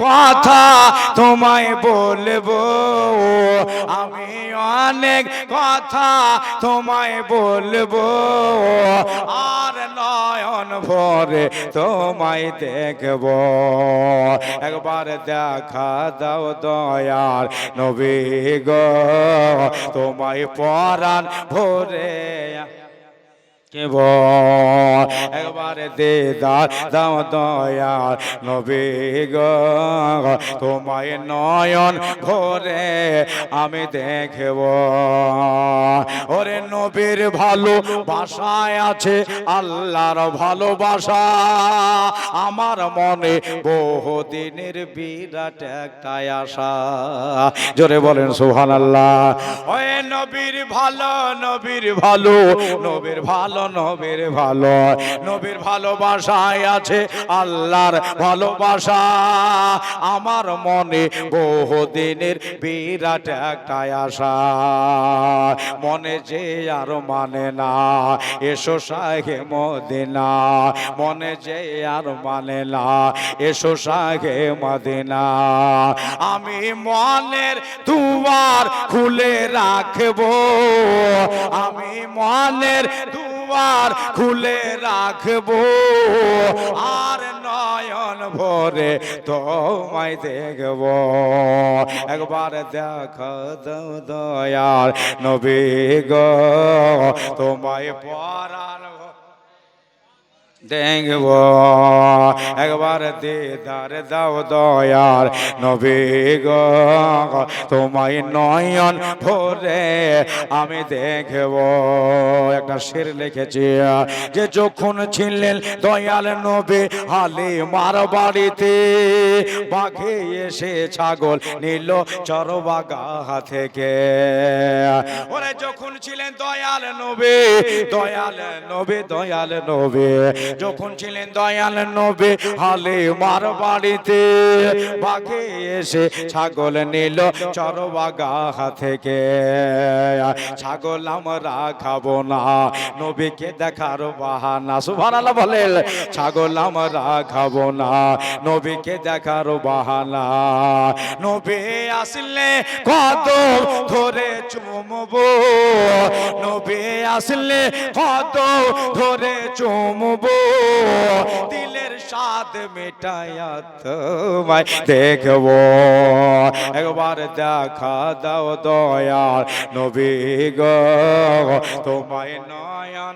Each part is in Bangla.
কথা তোমায় বলবো, আমি অনেক কথা তোমায় বলবো, আর নয়ন ভরে তোমায় দেখবো। একবার দেখা দাও দয়ার নবী গো, তোমায় পরাণ ভরে কেব। একবার দিদার দাও দয়ার নবী গো, তোমায় নয়ন ভরে আমি দেখব। ওরে নবীর ভালো ভাষায় আছে আল্লাহর ভালোবাসা, আমার মনে বহুদিনের বিরাট একটা আশা। জোরে বলেন সুবহানাল্লাহ। ওই নবীর ভালো, নবীর ভালো, নবীর ভালো, নবীর ভালো, নবীর ভালোবাসায় আছে আল্লাহর ভালোবাসা, আমার মনে বহুদিনের বিরাট একটা আশা। মনে যে আর মানে না এসো শাহে মদিনা, মনে যে আর মানে না এসো শাহে মদিনা। আমি মনের দুয়ার খুলে রাখবো, আমি মনের দুয়ার খুলে রাখবো, আর নয়ন ভরে তোমায় দেখবো। একবার দেখা দাও দয়ার নবী গো, তোমায় পরাণ দেখব। একবার দিদার দাও দয়ার নবী গো, তোমায় নয়ন ভরে আমি দেখব। একটা শের লিখেছি যে যখন ছিলেন দয়াল নবী হালিমার বাড়িতে, বাঘে এসে ছাগল নিল চরবাগা থেকে। ওরে যখন ছিলেন দয়াল নবী, দয়াল নবী, দয়াল নবী, যখন ছিলেন দয়াল নবী হালিমার বাড়িতে, বাঘে এসে ছাগল নিল চরবাগা থেকে। ছাগল আমরা খাবো না নবীকে দেখার বাহানা, সুবহানাল্লাহ বলেন। ছাগল আমরা খাবো না নবীকে দেখার বাহানা, নবী আসলে কদম ধরে চুমবো, নবী আসলে কদম ধরে চুমবো, দিলের স্বাদ মেটায়া তোমায় দেখবো। একবার দেখা দাও দয়ার নবী গো, তোমায় নয়ন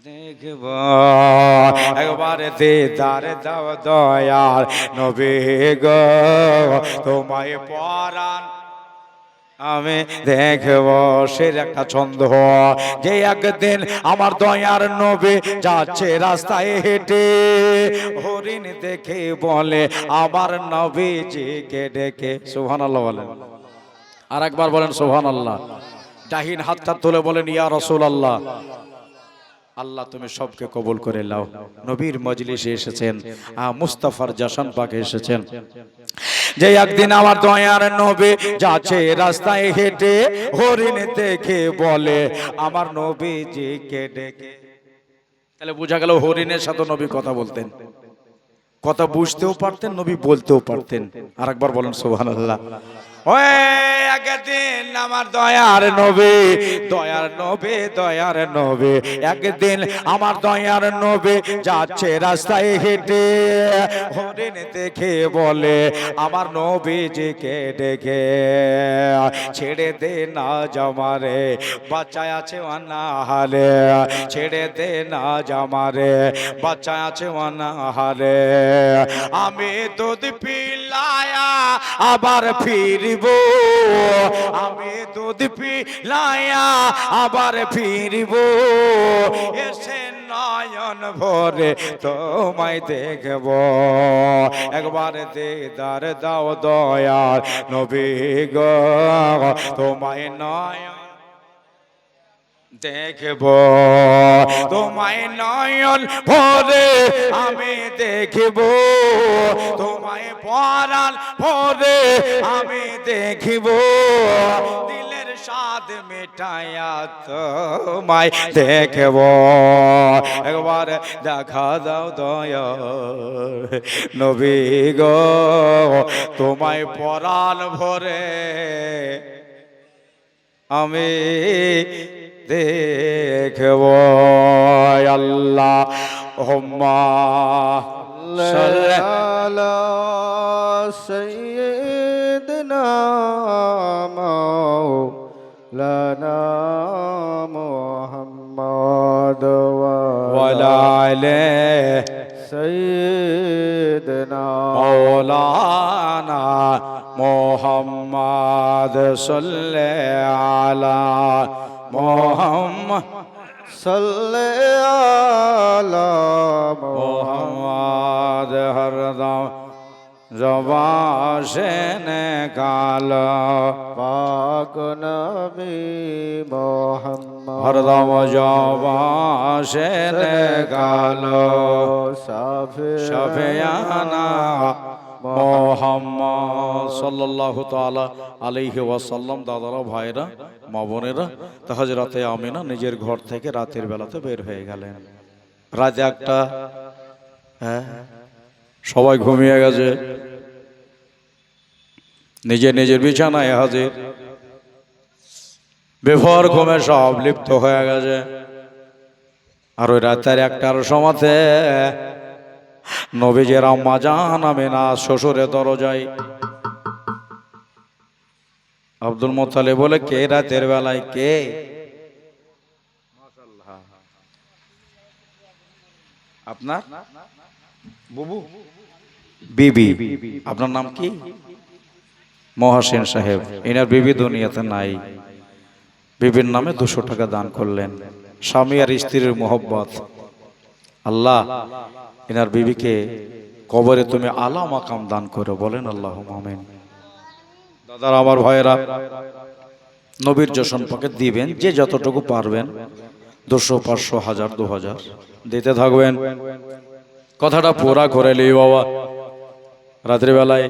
দেখব। একবার দিদার দাও দয়ার নবী গো, তোমায় পরাণ আমি দেখব। সে একটা ছন্দ যে একদিন আমার দয়ার নবী যাচ্ছে রাস্তায় হেঁটে, হরিণ দেখে বলে আমার নবীজিকে ডেকে। সুবহানাল্লাহ বলেন। আর একবার বলেন সুবহানাল্লাহ। ডাহিন হাতটা তুলে বলেন ইয়া রাসূলুল্লাহ। আল্লাহ তুমি সবকে কবুল করে নাও। নবীর মজলিসে এসেছেন, মুস্তাফার জাশন পাকে এসেছেন। যে একদিন আমার দয়ার নবী যাচ্ছে রাস্তায় হেঁটে, হরিণ দেখে বলে আমার নবীজিকে ডেকে। তাহলে বোঝা গেল হরিণের সাথে নবী কথা বলতেন, কথা বুঝতেও পারতেন, নবী বলতেও পারতেন। আর একবার বলেন সুবহানাল্লাহ। ওই একদিন আমার দয়ার নবী, দয়ার নবী, দয়ার নবী, একদিন আমার দয়ার নবী যাচ্ছে রাস্তায় হেঁটে, হরিণ দেখে বলে আমার নবীজিকে ডেকে ছেড়ে দে না জামারে, বাচ্চায় আছে অনাহারে, ছেড়ে দে না জামারে, বাচ্চা আছে অনাহারে, আমি দুধ পিলায়া আবার ফিরব, আমি দুধ পিলায়া আবার ফিরব, এসে নয়ন ভরে তোমায় দেখব। একবার দিদার দাও দয়ার নবী গো, তোমায় নয়ন দেখব, তোমায় নয়ন ভরে আমি দেখব, তোমায় পরাণ ভরে আমি দেখব, দিলের সাদ মিটায়া তোমায় দেখব একবার দেখা দাও দয়া নবী গো তোমায় পরাণ ভরে আমি দেখব আল্লাহ হুম্মা আলা সাইয়্যিদিনা মাওলানা মুহাম্মদ ওয়া ওয়ালা সাইয়্যিদিনা মৌলানা মোহাম্মদ সাল্লাল্লাহু আলা মোহাম্মদ সাল্লাল্লাহু আলা মোহাম্মদ হরদম জবান সে নিকালো পাক নবী মুহাম্মদ হরদম জবান সে নিকালো শাফিয়ানা মোহাম্মদ সাল্লাল্লাহু তাআলা আলাইহি ওয়াসাল্লাম। দাদারা ভাইরা মা বোনেরা, তা হযরতে আমিনা নিজের ঘর থেকে রাতের বেলাতে বের হয়ে গেলেন। রাত একটা, সবাই ঘুমিয়ে গেছে, নিজের নিজের বিছানায় হাজির, বেভর ঘুমে সব লিপ্ত হয়ে গেছে। আর ওই রাতের একটার সময়তে নবীজির আম্মা জান আমিনা শ্বশুরের দরজায় আব্দুল মুত্তালিব বলে, কে রাতের বেলায় কে? আপনার বুবু বিবি, আপনার নাম কি? মহাসিন সাহেব। এনার বিবি দুনিয়াতে নাই। বিবির নামে 200 টাকা দান করলেন। স্বামী আর স্ত্রীর মোহব্বত। আল্লাহ এনার বিবিকে কবরে তুমি আলা মাকাম দান করো, বলেন আল্লাহুম্মা আমিন। দাদারা আমার ভাইয়েরা, নবীর যশন পাকে দিবেন যে যতটুকু পারবেন, 200, 500, 1000, 2000 দিতে থাকবেন। কথাটা পুরা করে লি বাবা। রাত্রিবেলায়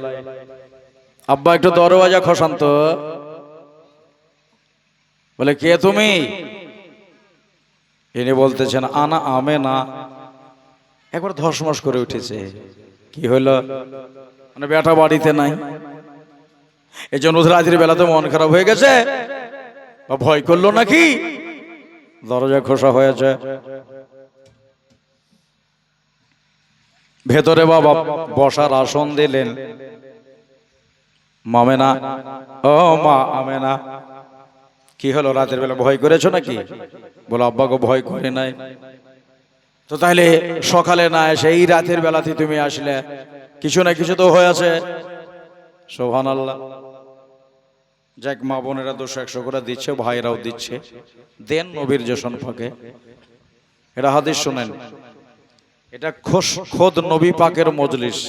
আব্বা একটু দরওয়াজা খসান তো। বলে, কে তুমি? ইনি বলতেছেন, আনা আমেনা। একবার ধসমস করে উঠেছে। কি হলো? মানে বেটা বাড়িতে নাই, এই জন্য রাত্রির বেলাতে মন খারাপ হয়ে গেছে বা ভয় করলো নাকি? দরজা খোসা হয়েছে। ভেতরে বাবা বসার আসন দিলেন। মামেনা, ও মা আমেনা, কি হলো? রাতের বেলা ভয় করেছো নাকি? বলো, আব্বা গো ভয় করে নাই। তো তাহলে সকালে না এসে এই রাতের বেলাতে তুমি আসলে? কিছু না কিছু তো হয়েছে। সুবহানাল্লাহ। যাক, মা বোনেরা 200-100 করে দিচ্ছে, ভাইরাও দিচ্ছে, দেন নবীর যশন পাকে। এটা হাদিস শুনেন, এটা খোদ নবী পাকের মজলিস।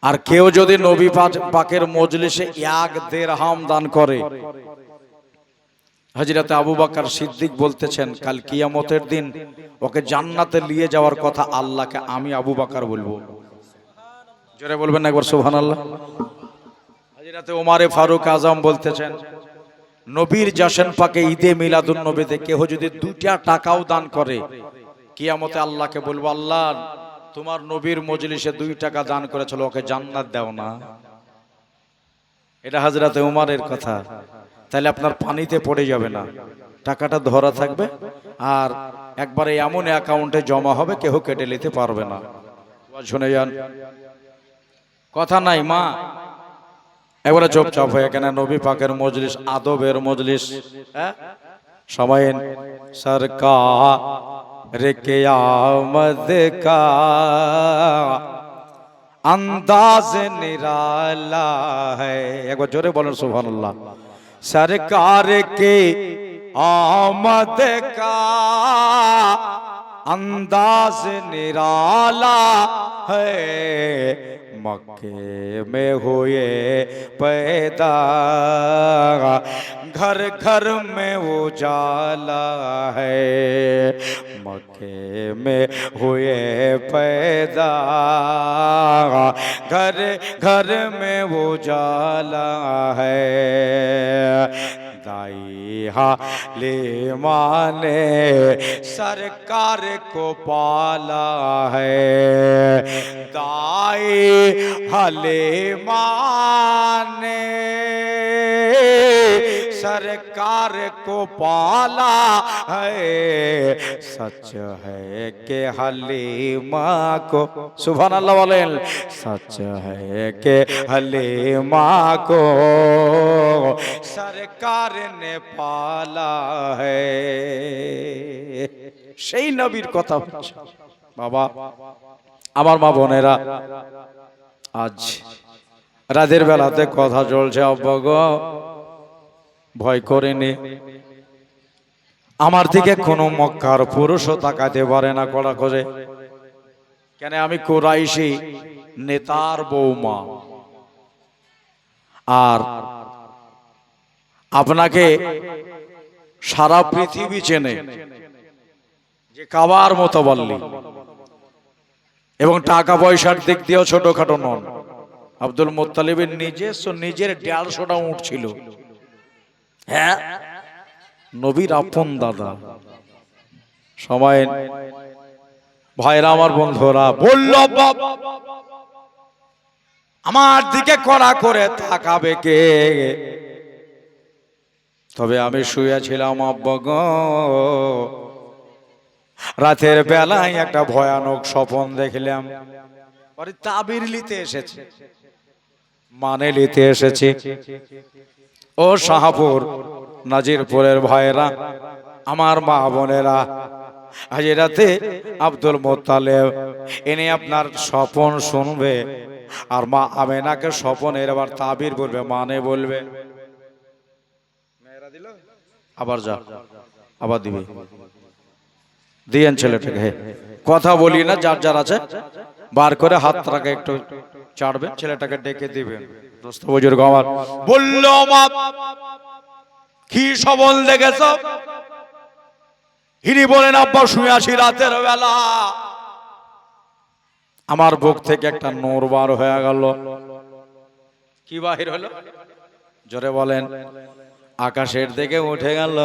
আর কেউ যদি নবী পাকের মজলিসে 1 দিরহাম দান করে, হযরত আবু বকর সিদ্দিক বলতেছেন, কাল কিয়ামতের দিন ওকে জান্নাতে নিয়ে যাওয়ার কথা আল্লাহকে আমি আবু বকর বলবো। জোরে বলবেন না একবার সুবহানাল্লাহ। হযরত ওমরে ফারুক আজম বলতেছেন, নবীর যশন পাকে ঈদে মিলাদুন নবীতে কেউ যদি 2টা টাকাও দান করে, কিয়ামতে আল্লাহকে বলবো, আল্লাহ তোমার নবীর মজলিসে 2 টাকা দান করেছিল, ওকে জান্নাত দাও না। এটা হযরত ওমরের কথা। তাহলে আপনার পানিতে পড়ে যাবে না, টাকাটা ধরা থাকবে, আর একবারে এমন অ্যাকাউন্টে জমা হবে, কেউ কেটে নিতে পারবে না। শুনে যান, কথা নাই মা, এবারে চুপচাপ হয়ে, কেন নবী পাকের মজলিস আদবের মজলিস। সবাই সরকার কিয়ামত কা अंदाज निराला है। एक बार जोरे बोलो सुभान अल्लाह। सरकार के आमद का अंदाज निराला है, मक्के में हुए पैदा घर घर में उजाला है, मक्के में हुए पैदा घर घर में उजाला है। दाई हाले माने सरकार को पाला है, दाई हाले माने सरकार को पाला है, सच है कि हलीमा को, सुभान अल्लाह बोलें, सच है कि हलीमा को सरकार ने पाला है। সেই নবীর কথা হচ্ছে বাবা। আমার মা বোনেরা, আজ রাতের বেলাতে কথা চলছে, আব্বা গো ভয় করেনি, আমার দিকে কোনো মক্কার পুরুষও তাকাতে পারে না কড়া করে, কেন আমি কুরাইশি নেতার বৌমা। আর আপনাকে সারা পৃথিবী চেনে যে কাবার মতো বললি, এবং টাকা পয়সার দিক দিয়েও ছোটখাটো নন। আব্দুল মুত্তালিবের নিজের 150টা উট ছিল। হ্যাঁ, নবীর আপন দাদা। সময় ভাইরা আমার বন্ধুরা বলল, আমার দিকে কড়া করে তাকাবে কে? তবে আমি শুয়েছিলাম আব্বা গো, রাতের বেলায় একটা ভয়ানক স্বপ্ন দেখলাম। পরে তাবির নিতে এসেছে, মানে নিতে এসেছি। ও শাহপুর নাজিরপুরের ভাইরা, আমার মা বোনেরা, আজ রাতে আব্দুল মুত্তালিব ইনি আপনার স্বপ্ন শুনবে, আর মা আমেনাকে স্বপ্নের আবার তাবির বলবে, মানে বলবে। আবার যা, আবার দিবে, দিয়েন ছেলেটাকে। কথা বলি না, যার যার আছে বার করে হাতটাকে একটু চাড়বেন, ছেলেটাকে ডেকে দিবেন। দোস্ত বুজুর্গ আমার বলল, মা কি স্বপ্ন দেখেছ? ইনি বলেন, আব্বা শুয়ে আছি রাতের বেলা, আমার বুক থেকে একটা নূর বার হয়ে গেল। কি বাহির হলো? জোরে বলেন। আকাশের দিকে উঠে গেল,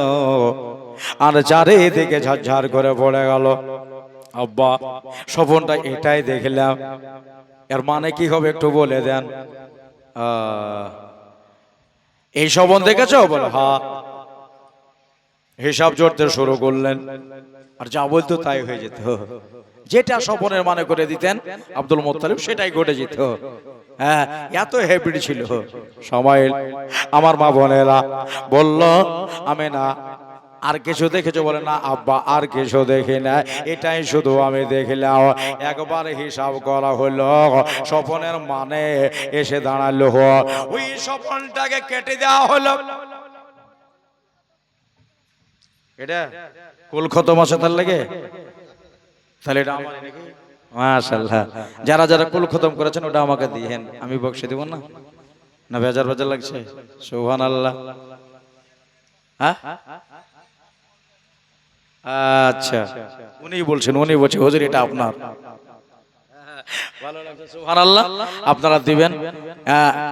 আর চারিদিকে ঝরঝর করে পড়ে গেল। আব্বা স্বপ্নটা এটাই দেখলাম, এর মানে কি হবে একটু বলে দেন। এই স্বপ্ন দেখেছো? বলে হ্যাঁ। হিসাব জড়তে শুরু করলেন, আর যা বলতো তাই হয়ে যেত। যেটা স্বপ্নের মানে করে দিতেন আব্দুল মুত্তালিব, সেটাই ঘটে যেত। হ্যাঁ, এত হ্যাবিট ছিল। সময় আমার মা বোনেরা বলল, আমি না আর কিছু দেখেছো? বলে না আব্বা, আর কিছু দেখি না, এটাই শুধু আমি দেখলাম। একবার হিসাব করা হলো, স্বপ্নের মানে এসে দাঁড়ালো, ওই স্বপ্নটাকে কেটে দেওয়া হলো। এটা কুল খতম আছে তার লাগে, তাহলে এটা আমার নাকি? মাশাআল্লাহ, যারা যারা কুল খতম করেছেন ওটা আমাকে দিয়েন, আমি বক্সে দিব না। না বেজার বেজার লাগছে? সুবহানাল্লাহ। হ্যাঁ, আচ্ছা, উনি বলছেন, উনি বলছে হুজুর এটা আপনার। ভালো লাগছে, সুবহানাল্লাহ। আপনারা দিবেন।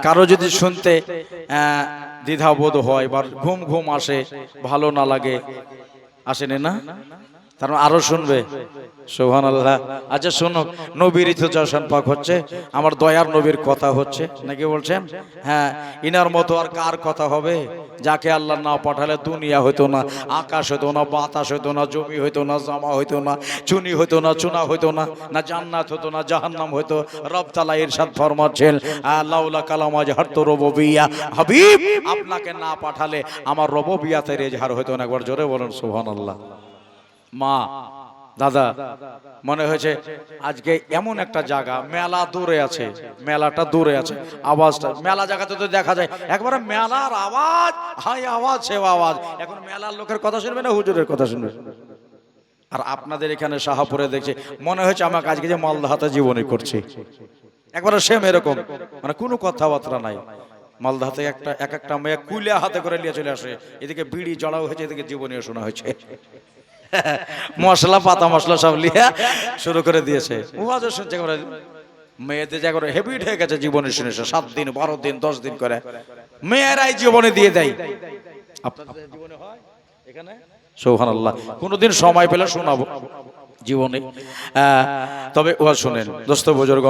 কারো যদি শুনতে দ্বিধাবোধ হয় বা ঘুম ঘুম আসে, ভালো না লাগে, আসেনি না, তার আরো শুনবে। সুবহানাল্লাহ। আচ্ছা শুনুক, নবীর ইতিহাস পাক হচ্ছে, আমার দয়ার নবীর কথা হচ্ছে নাকি বলছেন? হ্যাঁ, ইনার মতো আর কার কথা হবে? যাকে আল্লাহ না পাঠালে দুনিয়া হইতো না, আকাশ হইতো না, বাতাস হইতো না, জমি হইতো না, জামা হইতো না, চুনি হইতো না, চুনা হইতো না, না জান্নাত হইতো না, জাহান্নাম হইতো। রব তাআলা ইরশাদ ফরমাচ্ছেন, লাউলা কালামা জাহারতু রুবুবিয়্যা, হাবিব আপনাকে না পাঠালে আমার রুবুবিয়্যাতের ইজহার হইতো না। একবার জোরে বলেন সুবহানাল্লাহ। মা, দাদা, মনে হয়েছে আজকে এমন একটা জায়গা, মেলা দূরে আছে, মেলাটা দূরে আছে, আওয়াজটা মেলা জায়গাতে তো দেখা যায় একবারে মেলার আওয়াজ, হাই আওয়াজ, সে আওয়াজ। এখন মেলার লোকের কথা শুনবে না হুজুরের কথা শুনবে? আর আপনাদের এখানে শাহপুরে দেখছে, মনে হয়েছে আমাকে আজকে যে মালদাহাতে জীবনী করছে, একবারে সেম এরকম, মানে কোনো কথাবার্তা নাই। মালদাহাতে একটা মেয়ে কুলিয়া হাতে করে নিয়ে চলে আসে, এদিকে বিড়ি জড়াও হয়েছে, এদিকে জীবনীও শোনা হয়েছে, মশলা পাতা মশলা সব লিয়া শুরু করে দিয়েছে। শুনছে মেয়েদের যা করে হেবিট হয়ে গেছে জীবনে শুনেছে, 7 দিন 12 দিন 10 দিন করে মেয়েরাই জীবনে দিয়ে দেয়। আপনাদের জীবনে হয় এখানে? সুবহানাল্লাহ। কোনোদিন সময় পেলে শোনাবো জীবনে। তবে ওয়া শুনেন দোস্ত বুজুর্গ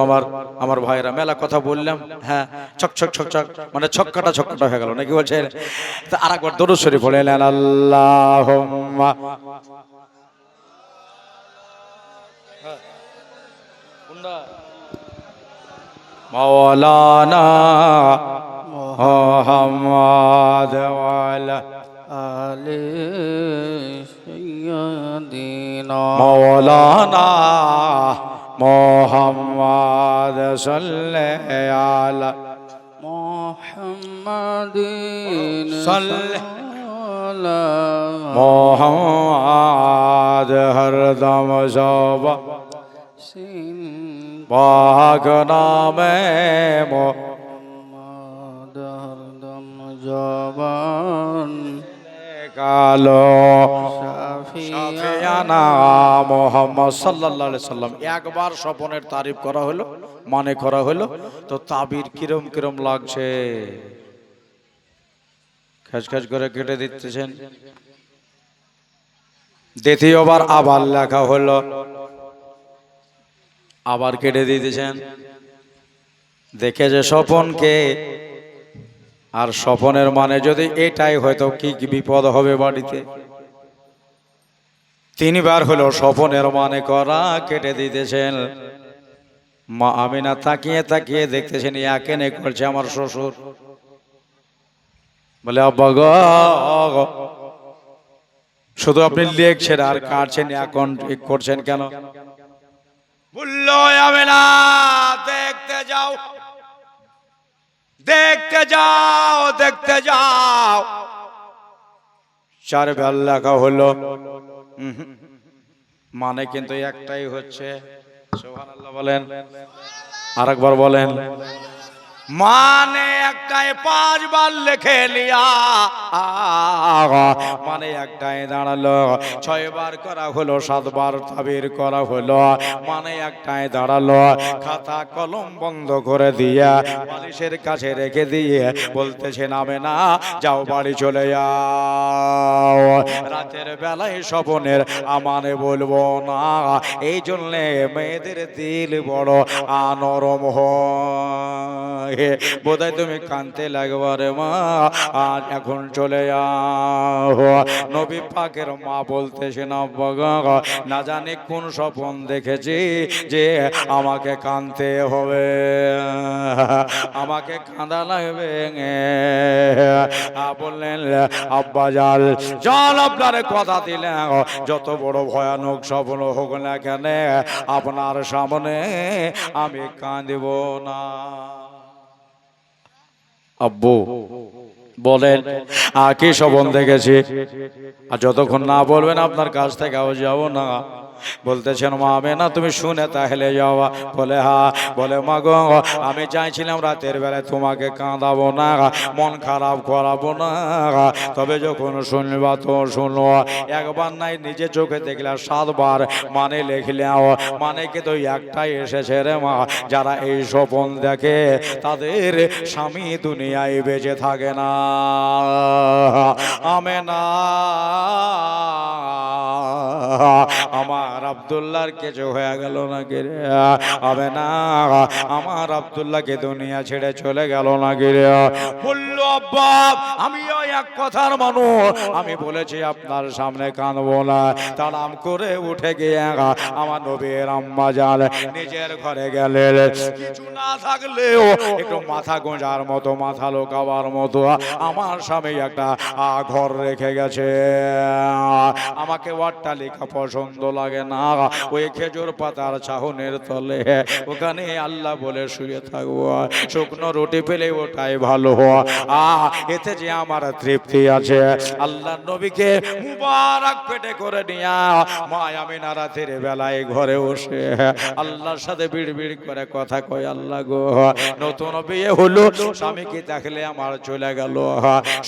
আমার ভাইরা, মেলা কথা বললাম। হ্যাঁ, ছক ছক ছক ছক মানে ছক্কাটা হয়ে গেল নাকি বলছেন? তা আরেকবার দরুদ শরীফ পড়ে নেন। আল্লাহুম্মা মাওলানা মুহাম্মদ ওয়া আলা আলে সাইয়্যিদিনা মাওলানা মুহাম্মদ সাল্লাল্লাহু আলা মুহাম্মাদিন সাল্লাল্লাহু মুহাম্মদ হরদম সবা সিন পাক নামে মুহাম্মদ হরদম জবান কালো শাফিয়া শাফিয়ানা মুহাম্মদ সাল্লাল্লাহু আলাইহি সাল্লাম। একবার স্বপনের তারিফ করা হলো, মানে করা হলো, তো তাবির কিরম কিরম লাগছে, খাস খাস করে কেটে দিতেছেন। দ্বিতীয়বার আবার লেখা হলো, আবার কেটে দিতেছেন। দেখে যে স্বপনকে, আর স্বপনের মানে যদি এটাই হয়তো কি কি বিপদ হবে বাড়িতে। তিনবার হলো স্বপনের মানে করা, কেটে দিতেছেন। মা আমিনা তাকিয়ে তাকিয়ে দেখতেছেন একেনে করছে আমার শ্বশুর। বলে আব্বা গো, শুধু আপনি লিখছেন আর কাটছেন, এখন করছেন কেন? বললো আমিনা দেখতে যাও, দেখতে যাও, দেখতে যাও। চারবার লেখা হলো, মানে কিন্তু একটাই হচ্ছে। সুবহানাল্লাহ বলেন, আরেকবার বলেন। মানে একটাই, পাঁচবার লেখে লিয়া, মানে একটাই দাঁড়ালো। ছয়বার করা হলো, সাতবার তাবির করা হলো, মানে একটাই দাঁড়ালো। খাতা কলম বন্ধ করে দিয়ে বালিশের কাছে রেখে দিয়ে বলতেছে নামে না, যাও বাড়ি চলে যাও। রাতের বেলায় স্বপনের আমানে বলবো না, এই জন্যে মেয়েদের দিল বড় নরম হয়। বোধহয় তুমি কানতে লাগবারে মা, আজ এখন চলে যাও। নবী পাকের মা বলতেছেন আব্বা গো, না জানি কোন স্বপন দেখেছি যে আমাকে কানতে হবে, আমাকে কাঁদা লাগবে। বললেন আব্বা জাল, চল আপনার কথা দিলেন, যত বড় ভয়ানক স্বপ্ন হোক না কেন আপনার সামনে আমি কাঁদিব না। আব্বু বলেন কি স্বপন দেখেছি, আর যতক্ষণ না বলবেন আপনার কাছ থেকে যাবো না। বলতেছেন মা আমিনা তুমি শুনে তাহলে যাওয়া। বলে হ্যাঁ। বলে মা গো, আমি চাইছিলাম রাতের বেলায় তোমাকে কাঁদাবো না, মন খারাপ করাবো না, তবে যখন শুনবা তো শুনো। একবার নাই নিজে চোখে দেখলে, সাতবার মানে লিখলে, মানে কিন্তু একটাই এসেছে রে মা, যারা এই স্বপন দেখে তাদের স্বামী দুনিয়ায় বেঁচে থাকে না। আমিনা আমার আব্দুল্লাহর কিছু হয়ে গেল নাকি রে? আমিনা আমার আব্দুল্লাহকে দুনিয়া ছেড়ে চলে গেল নাকি রে? বললো আব্বা আমিও এক কথার মানুষ, আমি বলেছি আপনার সামনে কাঁদবো না। তাড়াম করে উঠে গিয়ে আমার নবীর আম্মা জান নিজের ঘরে গেলেন। কিছু না থাকলেও একটু মাথা গোঁজার মতো, মাথা লোকাবার মতো আমার স্বামী একটা ঘর রেখে গেছে। আমাকে অট্টালিকা পছন্দ লাগে না, ওই খেজুর পাতার ছাউনের তলে ওখানে আল্লাহ বলে শুয়ে থাকবো। শুকনো রুটি পেলে ওটাই ভালো, এতে যে আমার তৃপ্তি আছে। আল্লাহ নবীকে মুবারক পেটে করে নিয়া মা আমিনা রাতের বেলায় ঘরে বসে আল্লাহর সাথে বিড়বিড় করে কথা কয়, আল্লাহ গো নতুন বিয়ে হলো, স্বামীকে দেখলে আমার চলে গেল,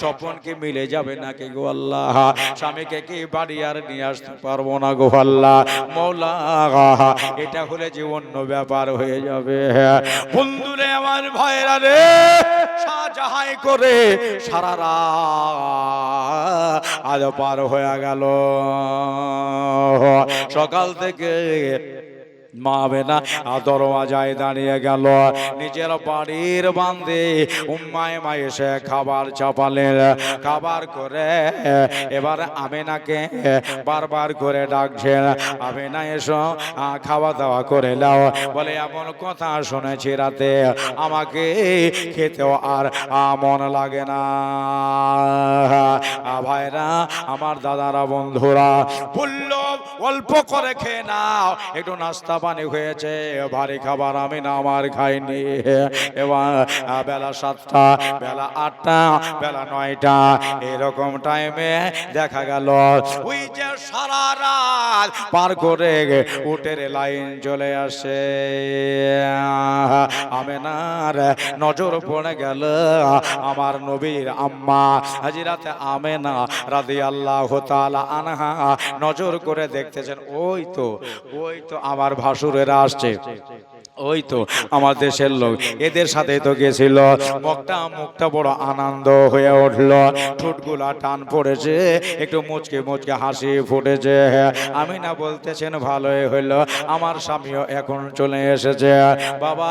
স্বপন কি মিলে যাবে নাকি গো আল্লাহ? স্বামীকে কি বাড়ি আর নিয়ে আসতে পারবো না গো আল্লাহ? মওলা এটা হলে যে অন্য ব্যাপার হয়ে যাবে। বন্ধুরে আমার ভাইরা রে, সাত যাহাই করে সারা রাত আজ পার হয়ে গেল। সকাল থেকে মা আমেনা দরওয়াজায় দাঁড়িয়ে গেল। নিজের বাড়ির বান্দে উম্মায়ে মা এসে খাবার চাপালেন। খাবার করে এবার আমেনাকে বারবার করে ডাকছেন, আমেনা এসো খাওয়া দাওয়া করে নাও। বলে এমন কথা শুনেছি রাতে আমাকে খেতেও আর মন লাগে না। ভাইরা আমার দাদারা বন্ধুরা বলল অল্প করে খেয়ে নাও, একটু নাস্তা পানি হয়েছে, ভারী খাবার আমি না আমার খাইনি। এবার বেলা 7টা, বেলা 8টা, বেলা 9টা এরকম টাইমে দেখা গেল ওই যে সারা রাত পার করে উটের লাইন চলে আসে। আমেনার নজর পড়ে গেল আমার নবীর আম্মা হাজরাতে আমেনা রাদিয়াল্লাহু তাআলা আনহা। নজর করে দেখতেছেন ওই তো আমার ভাসুরেরা আসছে, ওই তো আমার দেশের লোক, এদের সাথে তো গেছিল। মুখটা বড় আনন্দ হয়ে উঠলো, ঠোঁটগুলা টান পড়েছে, একটু মুচকে মুচকে হাসি ফুটেছে। আমি না বলতেছেন ভালোই হইলো, আমার স্বামীও এখন চলে এসেছে। বাবা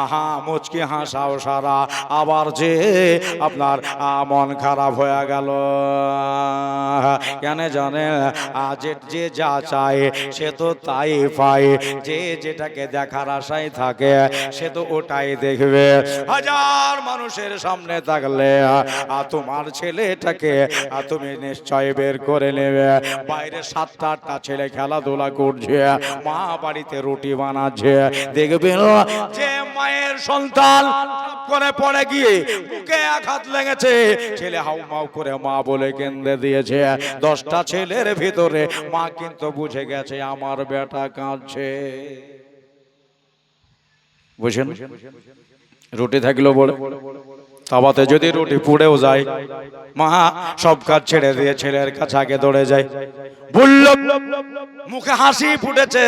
আহা মুচকি হাসাও সারা, আবার যে আপনার মন খারাপ হয়ে গেল। কেন জানেন, যে যা চায় সে তো তাই পায়, যে যেটাকে দেখার আশায় থাকে সে তো ওটাই দেখবে। হাজার মানুষের সামনে থাকলে তোমার ছেলেটাকে তুমি নিশ্চয় বের করে নেবে। বাইরে 7টা-8টা ছেলে খেলাধুলা করছে, মা বাড়িতে রুটি বানাচ্ছে, দেখবেন যে মায়ের সন্তান করে পড়ে গিয়ে বুকে আঘাত লেগেছে, ছেলে হাউমাউ করে মা বলে কেঁদে দিয়েছে। 10টা ছেলের ভিতরে মা কিন্তু বুঝে গেছে আমার বেটা কাঁদছে। বুঝেন, রুটি থাকলো বলে তাওয়াতে যদি রুটি পুড়েও যায়, মা সব কাজ ছেড়ে দিয়ে ছেলের কাছে আগে দৌড়ে যায়। বলল মুখে হাসি ফুটেছে,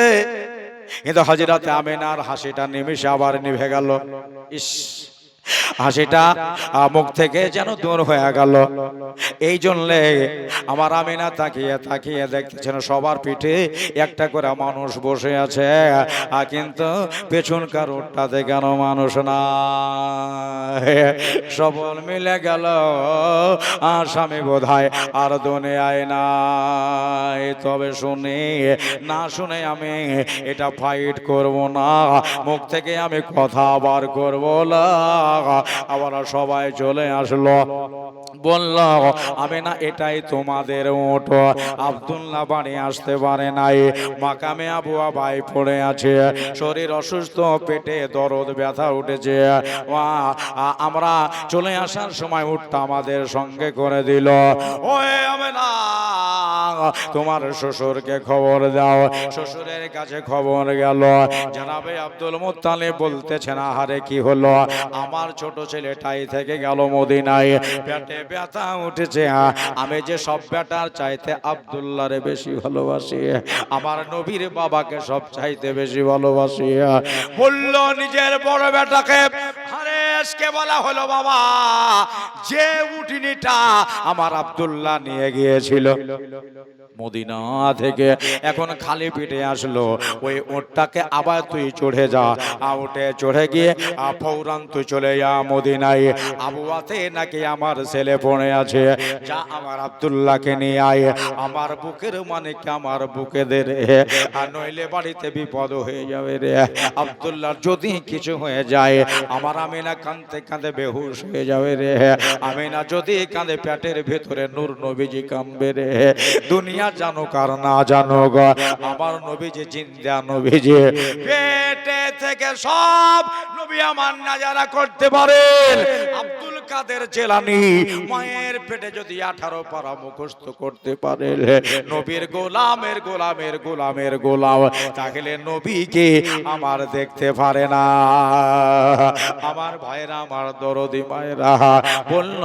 কিন্তু হযরতে আমেনার হাসিটা নিমেষে আবার নিভে গেল। ইস, হাসিটা মুখ থেকে যেন দূর হয়ে গেল। এই জন্যে আমার আমিনা তাকিয়ে তাকিয়ে দেখতেছেন সবার পিঠে একটা করে মানুষ বসে আছে, কিন্তু পেছনকার ওটাতে কেন মানুষ না। সবল মিলে গেল স্বামী বোধহয় আর দুনিয়ায় নাই। তবে শুনে না শুনে আমি এটা ফাইট করব না, মুখ থেকে আমি কথা বার করব না। আবার সবাই চলে আসলো, বলল আমি না এটাই তোমাদের উট। আব্দুল্লাহ বাড়ি আসতে পারে নাই, মাকামে আবু আবাই পড়ে আছে, শরীর অসুস্থ, পেটে দরদ ব্যথা উঠেছে। আমরা চলে আসার সময় উটটা আমাদের সঙ্গে করে দিল। ওই আমেনা, তোমার শ্বশুরকে খবর দাও। শ্বশুরের কাছে খবর গেল, জনাবে আব্দুল মুত্তালিব বলতেছেন আহারে কি হলো, আমার ছোট ছেলেটাই থেকে গেল মদিনায়, পেটে ব্যথা উঠেছে। আমি যে সব বেটার চাইতে আব্দুল্লাহরে বেশি ভালোবাসি, আমার নবীর বাবাকে সব চাইতে বেশি ভালোবাসি। বলল নিজের বড় বেটাকে হারেসকে বলা হলো, বাবা যে উটনিটা আমার আব্দুল্লাহ নিয়ে গিয়েছিল মদিনা থেকে এখন খালি পিঠে আসলো, ওই উটটাকে আবার তুই চড়ে যা। উঠে চড়ে গিয়ে ফৌরান তুই চলে যা মদিনায়। আবুয়াতে নাকি আমার ছেলে পড়ে আছে, যা আমার আব্দুল্লাহকে নিয়ে আয়। আমার বুকের মানিক আমার বুকে দে রে, আর নইলে বাড়িতে বিপদ হয়ে যাবে রে। আব্দুল্লাহর যদি কিছু হয়ে যায়, আমার আমিনা কাঁদতে কাঁদে বেহুশ হয়ে যাবে রে। আমিনা যদি কাঁদে পেটের ভেতরে নূর নবীজি কাঁদবে রে। দুনিয়া জানুক আর না জানুক, আমার নবীজি জিন্দা নবীজি, পেটে থেকে সব নবী আমার নাজারা করতে পারেন। আব্দুল কাদের জিলানী মায়ের পেটে যদি 18 পারা মুখস্থ করতে পারে, নবীর গোলামের গোলামের গোলামের গোলাম, তাহলে নবীকে আমার দেখতে পারে না। আমার ভাইরা, আমার দরদি মায়েরা বলল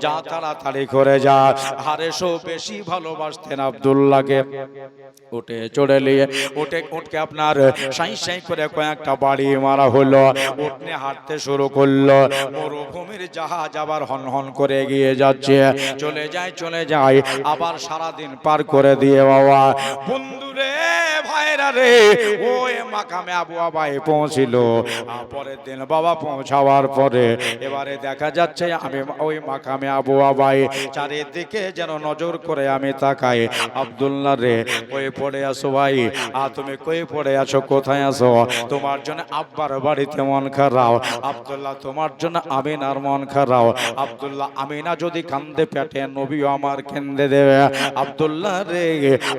যা তাড়াতাড়ি করে যা। হারেসও বেশি ভালোবাসতেন আব্দুল্লাহকে। উঠে চড়ে নিয়ে উঠকে আপনার সাই সাই করে কয়েকটা বাড়ি মারা হলো। উঠনে হাঁটতে শুরু করলো, মরুভূমির জাহাজ আবার হন হন করে এগিয়ে যাচ্ছে, চলে যায় আবার সারাদিন পার করে দিয়ে বাবা বন্ধুরে ভাইরা রে ওই মাকামে আবু আবাই পৌঁছিল। পরের দিন বাবা পৌঁছাওয়ার পরে এবারে দেখা যাচ্ছে আমি ওই মাকামে আবু আবাই চারিদিকে যেন নজর করে আমি তাকাই, আব্দুল্লাহ রে কই পড়ে আসো ভাই, তুমি কই পড়ে আছো, কোথায় আছো? তোমার জন্য আব্বার বাড়িতে মন খারাপ, আব্দুল্লাহ তোমার জন্য আমিনার মন খারাপ। আব্দুল্লাহ আমিনা যদি কান্দে পেটে নবীও আমার কেন্দে দেবে। আব্দুল্লাহ রে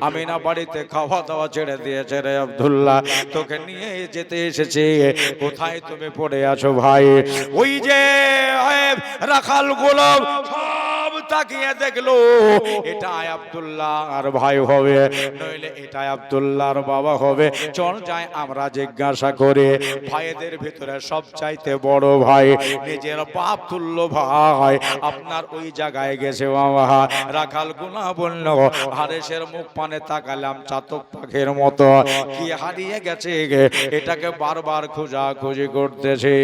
আমিনা বাড়িতে খাওয়া দাওয়া ছেড়ে দিয়েছে রে আব্দুল্লাহ, তোকে নিয়ে যেতে এসেছে, কোথায় তুমি পড়ে আছো ভাই? ওই যে রাখাল গোলাম সব তাকিয়ে দেখলো এটাই আব্দুল্লাহর ভাই হবে, নইলে এটাই আব্দুল্লাহর বাবা হবে। চল যাই আমরা জিজ্ঞাসা করে, ভাইদের ভিতরে সব চাইতে বড় ভাই, নিজের বাপ তুল্য ভাই আপনার ওই জায়গায় গেছে বাবা। রাখাল গুনা বলল, হারেসের মুখ পানে তাকালাম চাতক পাখির মতো, কি হারিয়ে গেছে এটাকে বারবার খোঁজাখুঁজি করতেছে।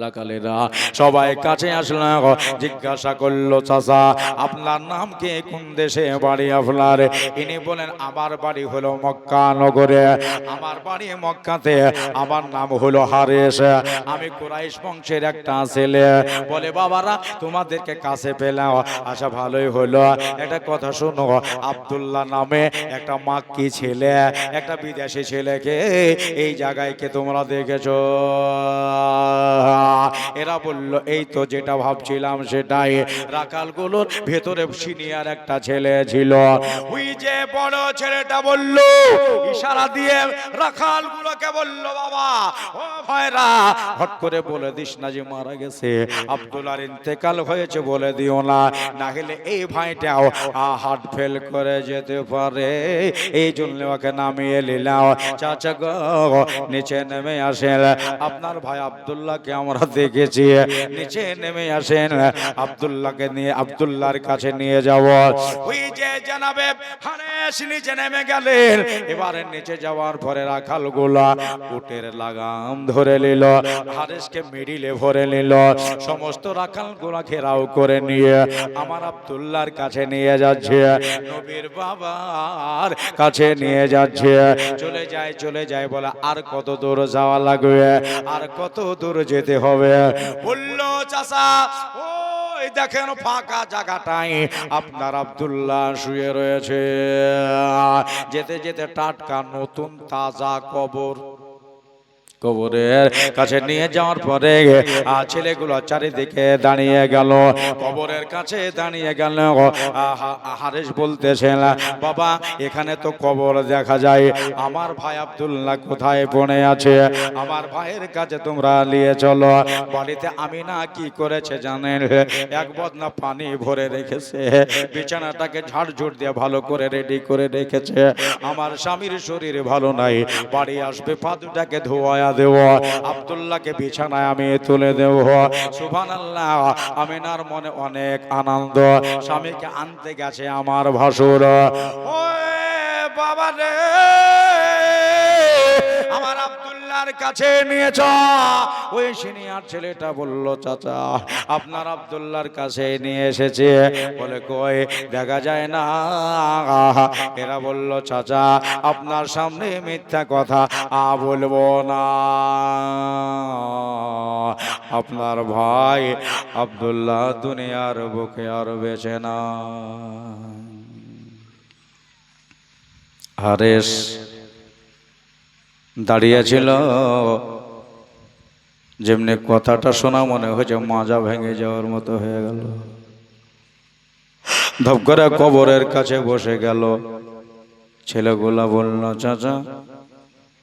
রাখালেরা সবাই কাছে আসলো, জিজ্ঞাসা করলো চাচা আপনার নাম কি, কোন দেশে বাড়ি আপনার? ইনি বলেন আমার বাড়ি হলো মক্কা নগরে, আমার বাড়ি মক্কাতে, আমার নাম হলো হারেস, আমি কুরাইশ বংশের একটা ছেলে। বলে বাবারা তোমাদেরকে কাছে পেলাম, আচ্ছা ভালোই হলো। একটা কথা শোনো, আব্দুল্লাহ নামে একটা মাক্কি ছেলে, একটা বিদেশি ছেলেকে এই জায়গায় কে তোমরা দেখেছো? এরা বলল এই তো যেটা ভাবছিলাম সেটাই। রাখালগুলোর ভেতরে সিনিয়র একটা ছেলে ছিল, ওই যে বড় ছেলেটা বলল, ইশারা দিয়ে রাখালগুলোকে বলল বাবা ও ভাইরা হট করে বলে দিস না যে মারা গেছে, আব্দুল্লাহর ইন্তেকাল হয়েছে বলে দিও না, না হলে এই ভাইটাও হার্ট ফেল করে যেতে পারে, এই জন্য ওকে নামিয়ে নিলাম। চাচা গো নিচে নেমে আসেন, আপনার ভাই আব্দুল্লাহকে আমরা দেখেছি, নিচে নেমে আসেন, আব্দুল্লাহকে নিয়ে আব্দুল্লাহর কাছে নিয়ে যাব। ওই যে জানাবে হারেস নিচে নেমে গেলেন, এবারে নিচে যাওয়ার পরে রাখাল গোলা উটের লাগাম ধরে নিল, হারেসকে মিডিলে ভরে নিল, সমস্ত রাখাল গোলা ঘেরাও করে নিয়ে আমার আব্দুল্লাহর কাছে নিয়ে যাচ্ছে, নবীর বাবার কাছে নিয়ে যাচ্ছে। চলে যায় বলে আর কত দূর যাওয়া লাগবে, আর কত দূর যেতে হবে? বললো চাচা ওই দেখেন ফাঁকা জায়গাটাই আপনার আব্দুল্লাহ শুয়ে রয়েছে, যেতে যেতে টাটকা নতুন তাজা কবরের কাছে নিয়ে যাওয়ার পরে ছেলেগুলো চারিদিকে দাঁড়িয়ে গেল, কবরের কাছে দাঁড়িয়ে গেল। হারেস বলতেছেন বাবা এখানে তো কবর দেখা যায়, আমার ভাই আব্দুল্লাহ কোথায় পড়ে আছে? আমার ভাইয়ের কাছে তোমরা নিয়ে চলো। বাড়িতে আমিনা কি করেছে জানেন? এক বদনা পানি ভরে রেখেছে, বিছানাটাকে ঝাড়ঝুড় দিয়ে ভালো করে রেডি করে রেখেছে। আমার স্বামীর শরীর ভালো নাই, বাড়ি আসবে পা দুটাকে ধোয়া দেব, আব্দুল্লাহকে বিছানায় আমি তুলে দেব। সুবহানাল্লাহ, আমিনার মনে অনেক আনন্দ, স্বামীকে আনতে গেছে আমার ভাসুর। ওই বাবা রে আমার আব্দুল্লাহর কাছে নিয়েছ। ওই সিনিয়র ছেলেটা বলল চাচা আপনার আব্দুল্লাহর কাছে নিয়ে এসেছে। বলে কই দেখা যায় না। এরা বলল চাচা আপনার সামনে মিথ্যা কথা বলবো না, আপনার ভাই আব্দুল্লাহ দুনিয়ার বুকে আর বেঁচে না। হারেস দাঁড়িয়েছিল, যেমনি কথাটা শোনা মনে হয়েছে মাজা ভেঙে যাওয়ার মতো হয়ে গেল। ধপ করে কবরের কাছে বসে গেল। ছেলেগুলা বলল চাচা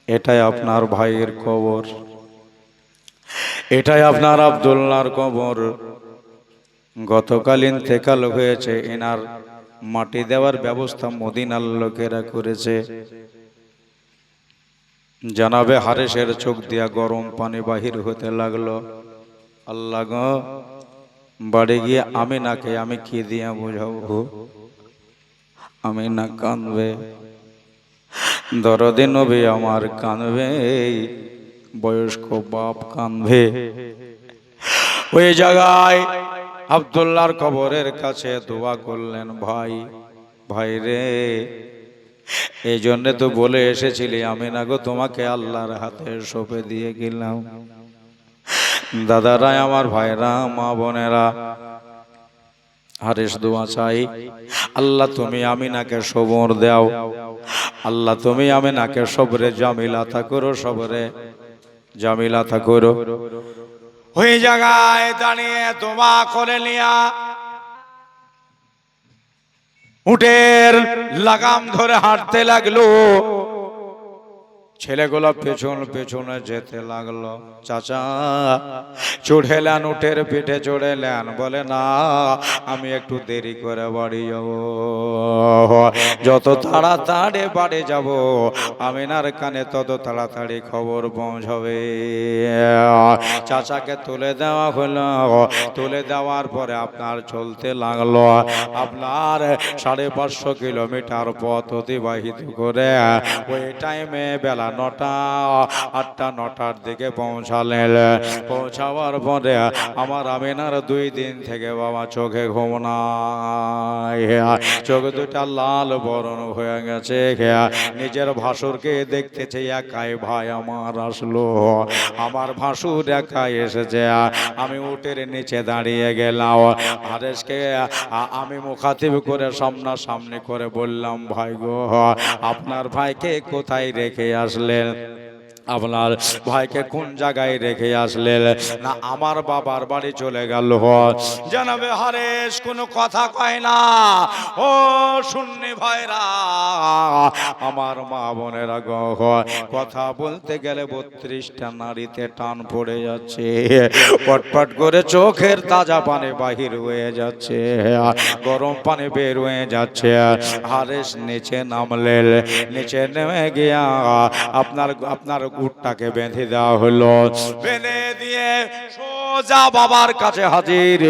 এটাই আপনার ভাইয়ের কবর, এটাই আপনার আব্দুল্লাহর কবর, গতকাল ইন্তেকাল হয়েছে, এনার মাটি দেওয়ার ব্যবস্থা মদিনার লোকেরা করেছে। জানাবে হারেসের চোখ দিয়া গরম পানি বাহির হতে লাগলো। আল্লাহ গো বাড়ি গিয়ে আমিনাকে আমি কি দিয়া বুঝাবো? আমিনা কাঁদবে, দরদে নবী আমার কাঁদবে, বয়স্ক বাপ কাঁদবে। ওই জায়গায় আব্দুল্লাহর কবরের কাছে দোয়া করলেন, ভাই ভাই রে, এই জন্য তো বলে এসেছিলি আমি না গো তোমাকে আল্লাহর হাতে সঁপে দিয়ে গেলাম। দাদারা, আমার ভাইরা, মা বোনেরা, হারেস দোয়া চাই, আল্লাহ তুমি আমিনাকে সবর দাও, আল্লাহ তুমি আমিনাকে সবরে জামিলাতা করো, সবরে জামিলাতা করো। ওই জায়গায় দাঁড়িয়ে দোয়া করে নিয়া উটের লাগাম ধরে হাঁটতে লাগলো। ছেলেগুলো পেছন পেছনে যেতে লাগলো। চাচা চড়েলেন, উটের পিঠে চড়েলেন, বলে না আমি একটু দেরি করে বাড়ি যাব, যত তাড়াতাড়ি বাড়ি যাব আমিনার কানে তত তাড়াতাড়ি খবর পৌঁছবে। চাচাকে তুলে দেওয়া হলো, তুলে দেওয়ার পরে আপনার চলতে লাগলো। আপনার 550 কিলোমিটার পথ অতিবাহিত করে ওই টাইমে বেলা 8টার দিকে পৌঁছালেন। পৌঁছাবার পরে আমার আমিনার 2 দিন থেকে বাবা চোখে ঘুম নাই, চোখ দুটা লাল বরণ হয়ে গেছে। নিজের ভাসুরকে দেখতেছে, একাই ভাই আমার আসলো, আমার ভাসুর একাই এসেছে। আমি উটের নিচে দাঁড়িয়ে গেলাম, হারেসকে আমি মুখাতিব করে সামনাসামনি করে বললাম, ভাই গো আপনার ভাইকে কোথায় রেখে আসলেন, আপনার ভাইকে কোন জায়গায় রেখে আসলেন? না আমার বাবার বাড়ি চলে গেল। জানাবে হারেস কোনো কথা কয় না। ও সুন্নি ভাইরা, আমার মা বোনেরা গো, কথা বলতে গেলে 32টা নারীতে টান পড়ে যাচ্ছে, পটপট করে চোখের তাজা পানি বাহির হয়ে যাচ্ছে, গরম পানি বের হয়ে যাচ্ছে। হারেস নিচে নামলেন, নিচে নেমে গিয়া আপনার উটটাকে বেঁধে দেওয়া হলো। বেঁধে দিয়ে সোজা বাবার কাছে হাজির।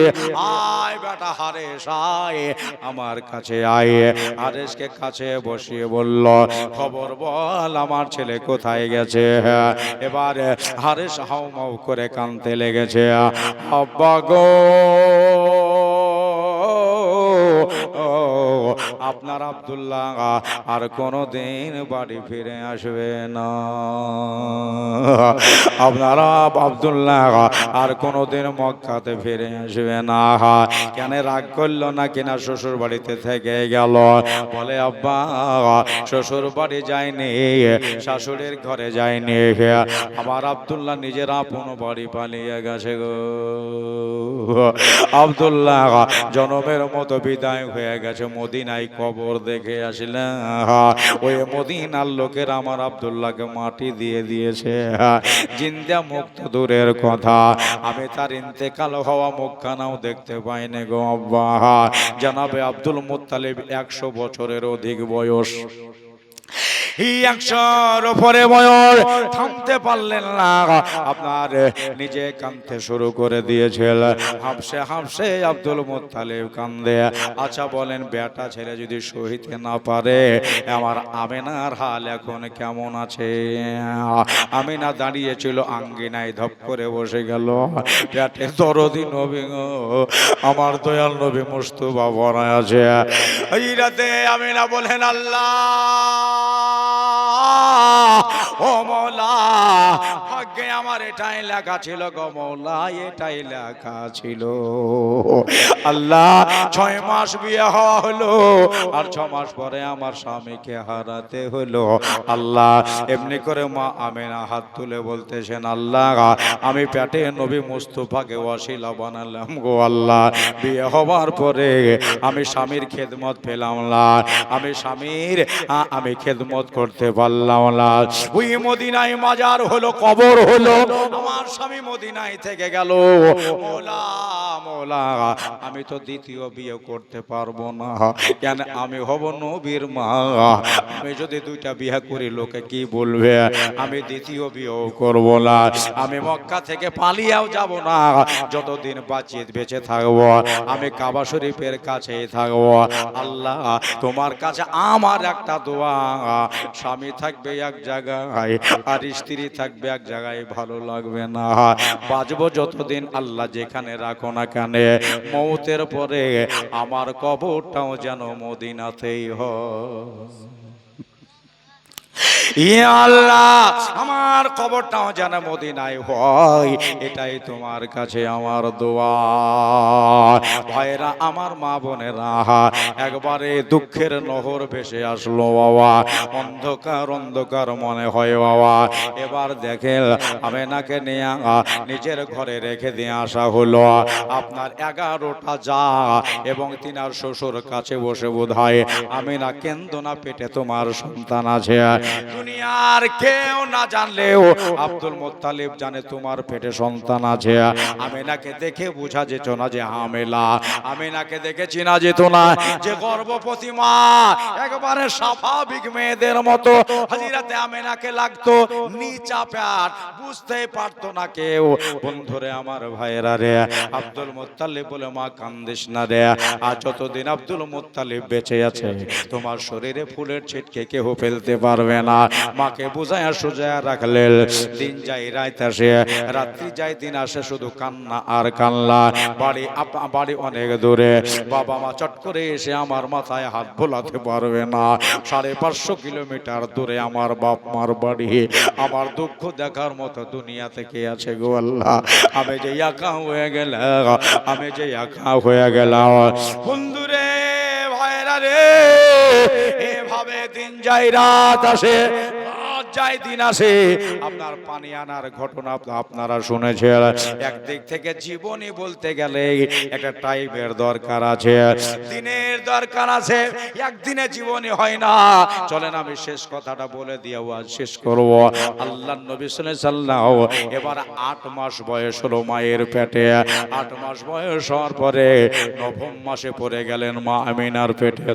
আয় বেটা হারেস, আয় আমার কাছে আয়। হারেসকে কাছে বসিয়ে বলল, খবর বল আমার ছেলে কোথায় গেছে? এবার হারেস হাউমাউ করে কাঁদতে লেগেছে। আব্বা গো, আপনার আব্দুল্লাহ আর কোনোদিন বাড়ি ফিরে আসবে না, আপনারা আব্দুল্লাহ আর কোনোদিন মক্কাতে ফিরে আসবে না। কেন রাগ করলো না কিনা শ্বশুর বাড়িতে থেকে গেল? বলে আব্বা শ্বশুর বাড়ি যায়নি, শাশুড়ির ঘরে যায়নি, আমার আব্দুল্লাহ নিজের আপন বাড়ি পালিয়ে গেছে গো। আব্দুল্লাহ জনমের মতো বিদায় হয়ে গেছে, মদিনায় কবর দেখে আসলেন। ওই মদিনার লোকের আমার আব্দুল্লাহকে মাটি দিয়ে দিয়েছে। জিন্দা মুক্ত দূরের কথা, আমি তার ইন্তেকাল হওয়া মুখখানাও দেখতে পাইনি গো আব্বা। জানাবে আব্দুল মুত্তালিব 100 বছরের অধিক বয়স, 100-র উপরে বয়স, থামতে পারলেন না। আপনার নিজে কাঁদতে শুরু করে দিয়েছিল, হাফসে হাফসে আব্দুল মুত্তালিব কান্দে। আচ্ছা বলেন, বেটা ছেলে যদি সহিতে না পারে, আমার আমিনার হাল এখন কেমন আছে? আমিনা দাঁড়িয়েছিল আঙ্গিনায়, ধপ করে বসে গেল। পেটে দরদি নবী গো, আমার দয়াল নবী মুস্তাফা বড় আছে। এই রাতে আমিনা বলেন, আল্লাহ ও মওলা, ভাগ্যে আমার এটাই লেখা ছিল গো মওলা, এটাই লেখা ছিল। আল্লাহ 6 মাস বিয়ে হওয়া হলো, আর 6 মাস পরে আমার স্বামীকে হারাতে হলো। আল্লাহ এমনি করে মা আমিনা হাত তুলে বলতেছেন, আল্লাহ আমি পেটে নবী মুস্তাফাকে ওয়াসিলা বানালাম গো আল্লাহ। বিয়ে হওয়ার পরে আমি স্বামীর খেদমত পেলাম না, আমি স্বামীর আমি খেদমত করতে পারলাম না। ওই মদিনায় মাজার হলো, কবর হলো, আমার স্বামী মদিনায় থেকে গেল। মওলা মওলা, আমি তো দ্বিতীয় বিয়ে করতে পারবো না, কেন আমি হব নবীর মা। আমি যদি 2টা বিয়ে করি লোকে কি বলবে? আমি দ্বিতীয় বিয়েও করব না, আমি মক্কা থেকে পালিয়েও যাব না, যতদিন বাঁচিয়ে বেঁচে থাকবো আমি কাবা শরীফের কাছেই থাকবো। আল্লাহ তোমার কাছে আমার একটা দোয়া, স্বামী থাকবে এক জায়গায়, জায়গায়, আর স্ত্রী থাকবে এক জায়গায়, ভালো লাগবে না। বাঁচবো যতদিন আল্লাহ যেখানে রাখো না কেন, মৌতের পরে আমার কবরটাও যেন মদিনাতেই হয়। ইয়া আল্লাহ, আমার কবরটাও যেন মদিনায় হয়, এটাই তোমার কাছে আমার দোয়া। ভাইরা আমার, মা বোনেরা, একবারে দুঃখের নহর ভেসে আসলো বাবা, অন্ধকার অন্ধকার মনে হয় বাবা। এবার দেখেন আমেনাকে নিয়ে নিজের ঘরে রেখে দিয়ে আসা হলো। আপনার 11টা যা এবং তিনার শ্বশুর কাছে বসে বোধহয় আমেনা কেন্দনা, পেটে তোমার সন্তান আছে। দুনিয়ার কেউ না জানলেও আব্দুল মুত্তালিব জানে তোমার পেটে সন্তান আছে। আমেনাকে দেখে বোঝা যেত না যে হামেলা, আমেনাকে দেখে চেনা যেত না যে গর্ভবতী মা। একবারে স্বাভাবিক মেয়েদের মতো হাজিরাতে আমেনাকে লাগতো, নিচা প্যাট, বুঝতেই পারতো না কেউ। বন্ধুরে আমার ভাইয়েরা রে, আব্দুল মুত্তালিব বলে মা কান্দিস না রে, আর যতদিন আব্দুল মুত্তালিব বেঁচে আছে তোমার শরীরে ফুলের ছিটকে কেউ ফেলতে পারবে না। মাকে বুঝায়া সুজায়া রাখলেন। দিন যাই রাত আসে, রাত্রি যাই দিন আসে, শুধু কান্না আর কান্না। বাড়ি অনেক দূরে, বাবা মা চট করে এসে আমার মাথায় হাত বোলাতে পারবে না। 550 কিলোমিটার দূরে আমার বাপ মার বাড়ি। আমার দুঃখ দেখার মতো দুনিয়া থেকে আছে গো আল্লাহ। আমি যে একা হয়ে গেলাম, আমি যে একা হয়ে গেলাম। বন্ধুরে ভাইরা রে, এভাবে দিন যাই রাত আসে, রাত যায় দিন আসে। আপনার পানি আনার ঘটনা আপনারা শুনেছেন। একদিক থেকে জীবনী বলতে গেলে একটা টাইমের দরকার আছে, দিনের দরকার আছে। একদিনে জীবনী হয় না। চলেন আমি শেষ কথাটা বলে দিয়ে আজ শেষ করব। আল্লাহর নবী সাল্লাল্লাহু আলাইহি ওয়াসাল্লাম এবার 8 মাস বয়স হলো মায়ের পেটে। 8 মাস বয়স হওয়ার পরে নবম মাসে পড়ে গেলেন মা আমিনার পেটে।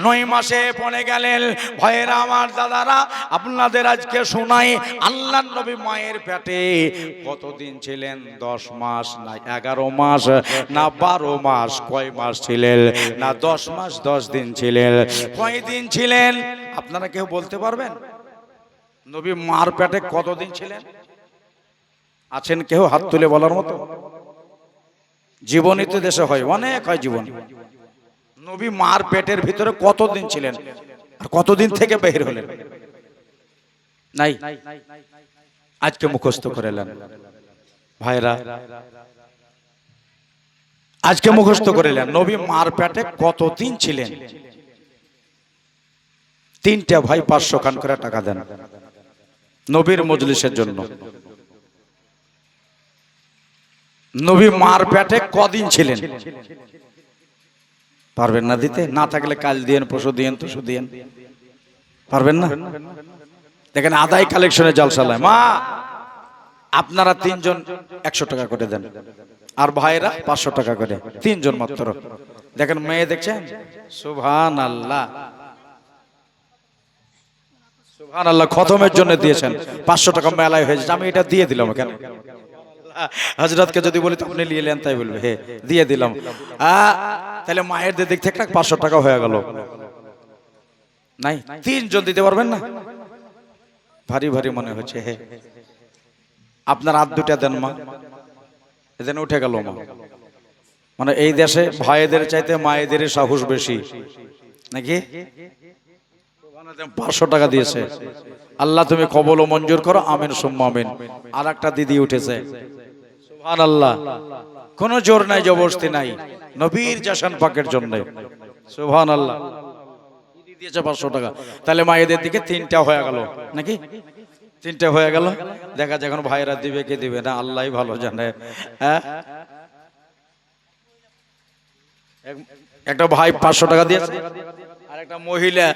9 মাসে পড়ে গেলেন। ভাইয়েরা আমার, দাদারা, আপনাদের আজকে শোনাই, আল্লাহর নবী মায়ের পেটে কতদিন ছিলেন? 10 মাস না 11 মাস না 12 মাস? কয় মাস ছিলেন? না 10 মাস 10 দিন ছিলেন? কয় দিন ছিলেন আপনারা কেউ বলতে পারবেন? নবী মার পেটে কতদিন ছিলেন? আছেন কেউ হাত তুলে বলার মতো? জীবনীতে দেশে হয়, অনেক হয় জীবনী। নবী মার পেটের ভিতরে কতদিন ছিলেন আর কতদিন থেকে বের হলেন? নাই, আজকে মুখস্থ করে নেন ভাইরা, আজকে মুখস্থ করে নেন নবী মার পেটে কতদিন ছিলেন। 3টা ভাই 500 খান করে টাকা দেন নবীর মজলিসের জন্য। নবী মার পেটে কদিন ছিলেন? পারবেন না দিতে? না থাকলে কাল দিয়েন, পরশু দিয়েন, তুসু দিয়েন। পারবেন না? দেখেন আদায় কালেকশনে জলসালায় মা আপনারা 3 জন 100 টাকা করে দেন, আর ভাইরা 500 টাকা করে, 3 জন মাত্র। দেখেন মেয়ে দেখছেন, সুবহানাল্লাহ সুবহানাল্লাহ, খতমের জন্য দিয়েছেন 500 টাকা মেলায় হয়েছে। আমি এটা দিয়ে দিলাম কেন? হযরতকে যদি বলি আপনি নিয়ে নেন, তাই বলবে হে দিয়ে দিলাম। তাহলে মায়ের দিক থেকে 500 টাকা হয়ে গেল। নাই 3 জন দিতে পারবেন না? ভারী ভারী মনে হচ্ছে। হে আপনার হাত দুটা দেন মা, এদিন উঠে গেল মা। মানে এই দেশে ভাইদের চাইতে মায়েদের সাহস বেশি নাকি? 500 টাকা দিয়েছে। আল্লাহ তুমি কবুল ও মঞ্জুর করো, আমিন সুম্মা আমিন। আর একটা দিদি উঠেছে, সুবহানাল্লাহ। কোনো জোর নাই, জবরদস্তি নাই, নবীর জাশান পাকের জন্য। সুবহানাল্লাহ, দিদি দিয়েছে 500 টাকা। তাহলে মায়েদের দিকে 3টা হয়ে গেল নাকি? 3টা হয়ে গেল। দেখা যায় এখন ভাইরা দিবে কে দিবে না আল্লাহই ভালো জানে। হ্যাঁ, একটা ভাই 500 টাকা দিয়েছে, আর একটা মহিলা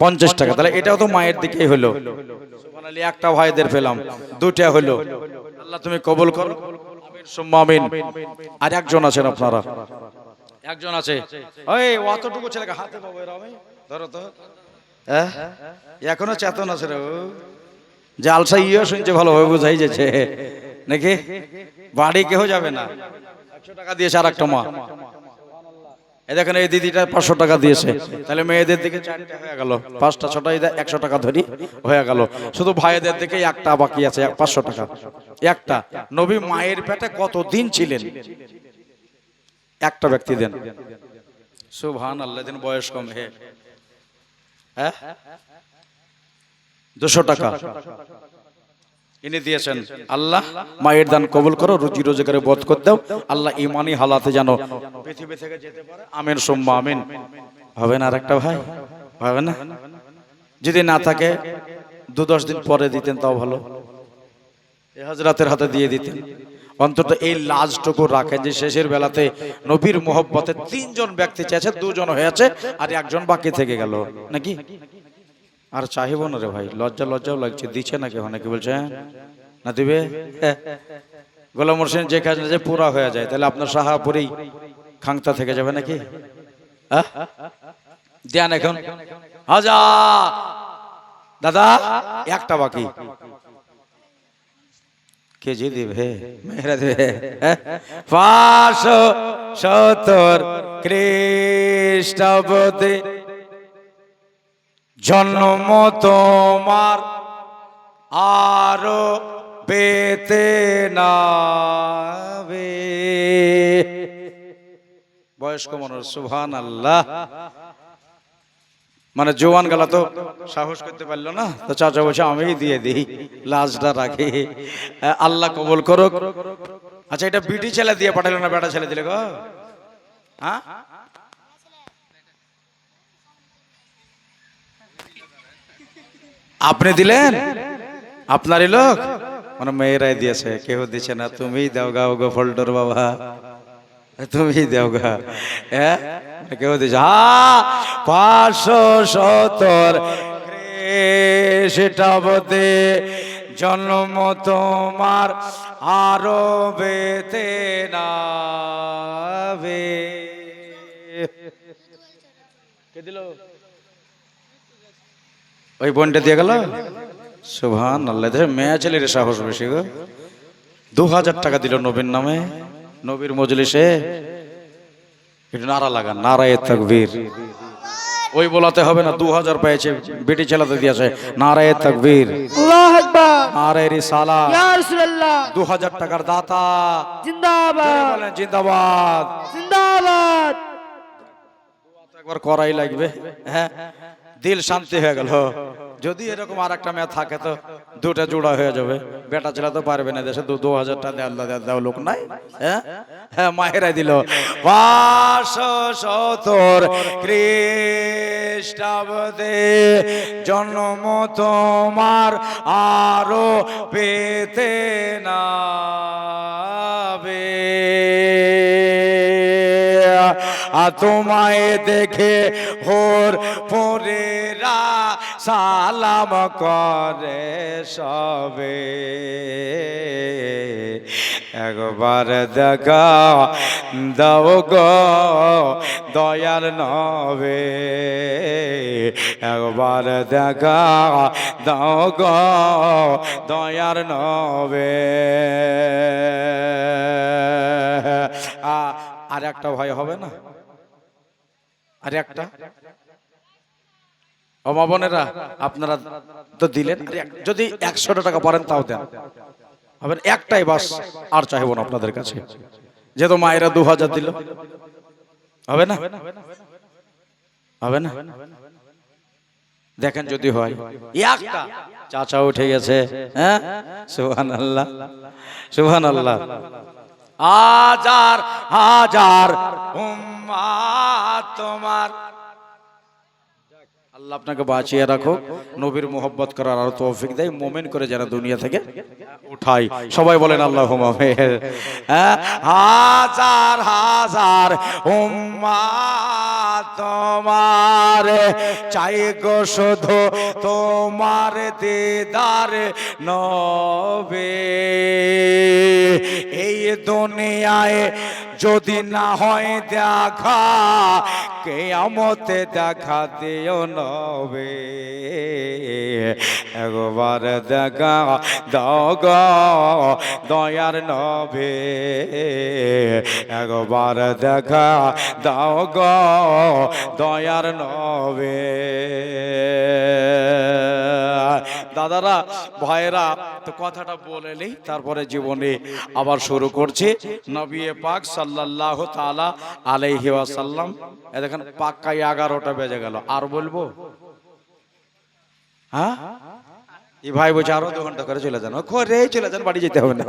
50 টাকা। তাহলে এটাও তো মায়ের দিকেই হলো। সুবহানাল্লাহ, একটা ভাইদের পেলাম, 2টা হলো। আল্লাহ তুমি কবুল করো, আমিন সুম্মা আমিন। আর একজন আছেন আপনারা, একজন আছে ওই অতটুকু ছেলেকে হাতে পাবো এরকম ধরো তো। এখনো চেতন আছে রে, জালসা ইয়ে শুনছে ভালোভাবে বুঝাই যাচ্ছে নাকি? বাড়ি কেউ যাবে না। 100 টাকা দিয়েছে আর একটা মা। এই দেখেন এই দিদিটা 500 টাকা দিয়েছে, তাহলে মেয়েদের দিকে 4টা হয়ে গেল, 5টা 6টা 100 টাকা ধরি হয়ে গেল। শুধু ভাইদের দিকে একটা বাকি আছে 500 টাকা একটা। নবী মায়ের পেটে কত দিন ছিলেন? একটা ব্যক্তি দেন। সুবহানাল্লাহ, দিন বয়স কম হে, হ্যাঁ 200 টাকা ইনি দিয়েছেন। আল্লাহ মায়ের দান কবুল করো, রুজি রোজগারে বরকত দাও আল্লাহ, ইমানি হালাতে জানো পৃথিবী থেকে যেতে পারে। আমিন সুম্মা আমিন। হবে না আরেকটা ভাই? হবে না? যদি না থাকে 2-10 দিন পরে দিতেন তাও ভালো, এই হযরতের হাতে দিয়ে দিতেন। অন্তত এই লাজটুকু রাখেন যে শেষের বেলাতে নবীর মোহব্বতে 3 জন ব্যক্তি চাইছে, 2 জন হয়েছে আর 1 জন বাকি থেকে গেল নাকি? আর চাহিব না রে ভাই, লজ্জাও লাগছে। দিচ্ছে নাকি? অনেকে বলছে না দিবে। গোলাম হোসেন যে কাজ যে পুরা হয়ে যায়, তাহলে আপনার শাহাপুরি খাংতা থেকে যাবে নাকি? দেন এখন হাজার। দাদা একটা বাকি, কেজি দিবে? মেয়েরা দিবে 570 খ্রিস্টাব্দে জন্ম তোমার, আরো পেতে নাবে। বয়স্ক মানুষ, সুবহানাল্লাহ। মানে জোয়ান গেলা তো সাহস করতে পারলো না, তো চাচা বলছে আমি দিয়ে দিই, লাজটা রাখি। আল্লাহ কবুল করুক। আচ্ছা, এটা বিটি ছেলে দিয়ে পাঠালো না বেটা ছেলে দিলে গো? হ্যাঁ আপনি দিলেন? আপনারই লোক? মানে মেয়েরাই দিয়েছে, কেউ দিচ্ছে না। তুমি দাও গা গো ফল্টর বাবা, তুমি দাও গা। হ্যাঁ কেউ দিচ্ছে। 570 খ্রিস্টাব্দে জন্ম তোমার, আরো বেতে নাবে। কে দিল? ওই বোনটা দিয়ে গেল। সুবহানাল্লাহ। মেয়ে ছেলের সাহস বেশি গো। 2000 টাকা দিল নবীর নামে, নবীর মজলিসে। একটু নারা লাগান, নারায়ে তাকবীর। ওই বলাতে হবে না 2000 পেয়েছে, বেটি ছেলেতে দিয়েছে। নারায়ে তাকবীর, আল্লাহু আকবার, নারায়ে রিসালাত। ইয়া রাসূলুল্লাহ, 2000 টাকার দাতা জিন্দাবাদ, বলেন জিন্দাবাদ, জিন্দাবাদ। একবার করাই লাগবে। হ্যাঁ, দিল শান্তি হয়ে গেল। যদি এরকম আর একটা মেয়ে থাকে তো 2টা জোড়া হয়ে যাবে। বেটা ছেলে তো পারবে না, দেশে 2000 টাকা আল্লাহ দেওয়া লোক নাই। হ্যাঁ হ্যাঁ, মায়েরাই দিল। 570 খ্রিস্টাব্দে জন্ম তোমার, আরো পেতে নাবে। তোমায় দেখে হোর পরেরা সালাম করে সবে। একবার দেখা দাও গো দয়ার নবে, একবার দেখা দাও গো দয়ার নবে। আর একটা ভয় হবে না? আর একটা মা বোনেরা আপনারা তো দিলেন, যদি 100 টাকা পারেন তাও দেন, হবে একটাই বাস, আর চাইব না আপনাদের কাছে। যেহেতু মায়েরা 2000 দিল, হবে না? হবে না? দেখেন যদি হয় একটা। চাচা উঠে গেছে। হ্যাঁ সুবহানাল্লাহ, সুবহানাল্লাহ। হাজার হাজার উম্মাত তোমার। আল্লাহ আপনাকে বাঁচিয়ে রাখো, নবীর মোহব্বত করার আর তৌফিক দেয়, মুমিন করে যারা দুনিয়া থেকে উঠাই। সবাই বলেন আল্লাহুম্মা আমিন। হাজার হাজার উম্মাত তোমার, চাই গো শুধু তোমার দিদার নবে। এই দুনিয়ায় যদি না হয় দেখা কিয়ামতে দেখা দিও নবে একবার দেখা দাও গো দয়ার নবে একবার দেখা দাও গো দয়ার নবে দাদারা ভাইরা তো কথাটা বলে নেই তারপরে জীবনে আবার শুরু করছি নবী পাক সাল্লাল্লাহু তাআলা আলাইহি ওয়াসাল্লাম দেখেন পাক্কা 11টা বেজে গেল আর বলবো হ্যাঁ এই ভাই বলছে আরো 2 ঘন্টা করে চলে যান করে চলে যান বাড়ি যেতে হবে না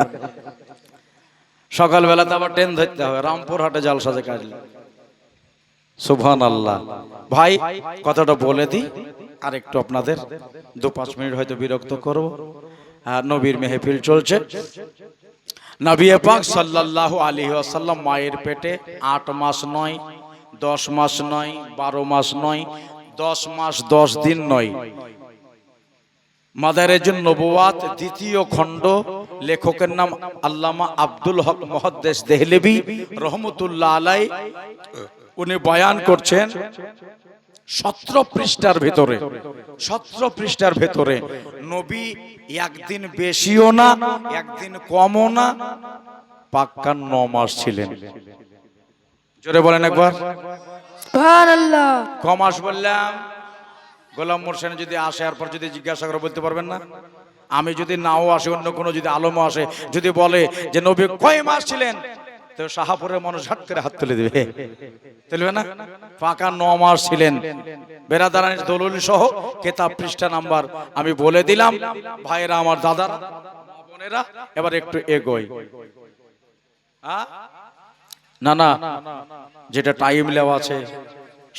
সকালবেলা তো আবার ট্রেন ধরতে হবে রামপুরহাটে জালসাজে কাজ সুবহানাল্লাহ ভাই কথাটা বলে দিই আর একটু আপনাদের 2-5 মিনিট হয়তো বিরক্ত করব নবীর মেহফিল চলছে নবী পাক সাল্লাল্লাহু আলাইহি ওয়াসাল্লাম মায়ের পেটে 8 মাস নয় 10 মাস নয় 12 মাস নয় 10 মাস 10 দিন নয় মাদারেজুন নবুয়াত দ্বিতীয় খণ্ড লেখকের নাম আল্লামা আব্দুল হক মুহাদ্দিস দেহলেভি রহমাতুল্লাহ আলাই উনি বয়ান করছেন 17 পৃষ্ঠার ভেতরে নবী একদিন বেশিও না একদিন কমও না পাক্কা 9 মাস ছিলেন জোরে বলেন একবার সুবহানাল্লাহ ক মাস বললাম গোলাম মোরশেদ যদি আসে আর পর যদি জিজ্ঞাসা করে বলতে পারবেন না আমি যদি নাও আসে অন্য কোনো যদি আলমও আসে যদি বলে যে নবী কয় মাস ছিলেন তো শাহপুরের মানুষ ঝট করে হাত তুলে দেবে তুলবে না পাকা 9 মাস ছিলেন বেরাদারানির দলিল সহ কিতাব পৃষ্ঠা নাম্বার আমি বলে দিলাম ভাইরা আমার দাদারা বোনেরা এবার একটু এগোই না না যেটা টাইম লেওয়া আছে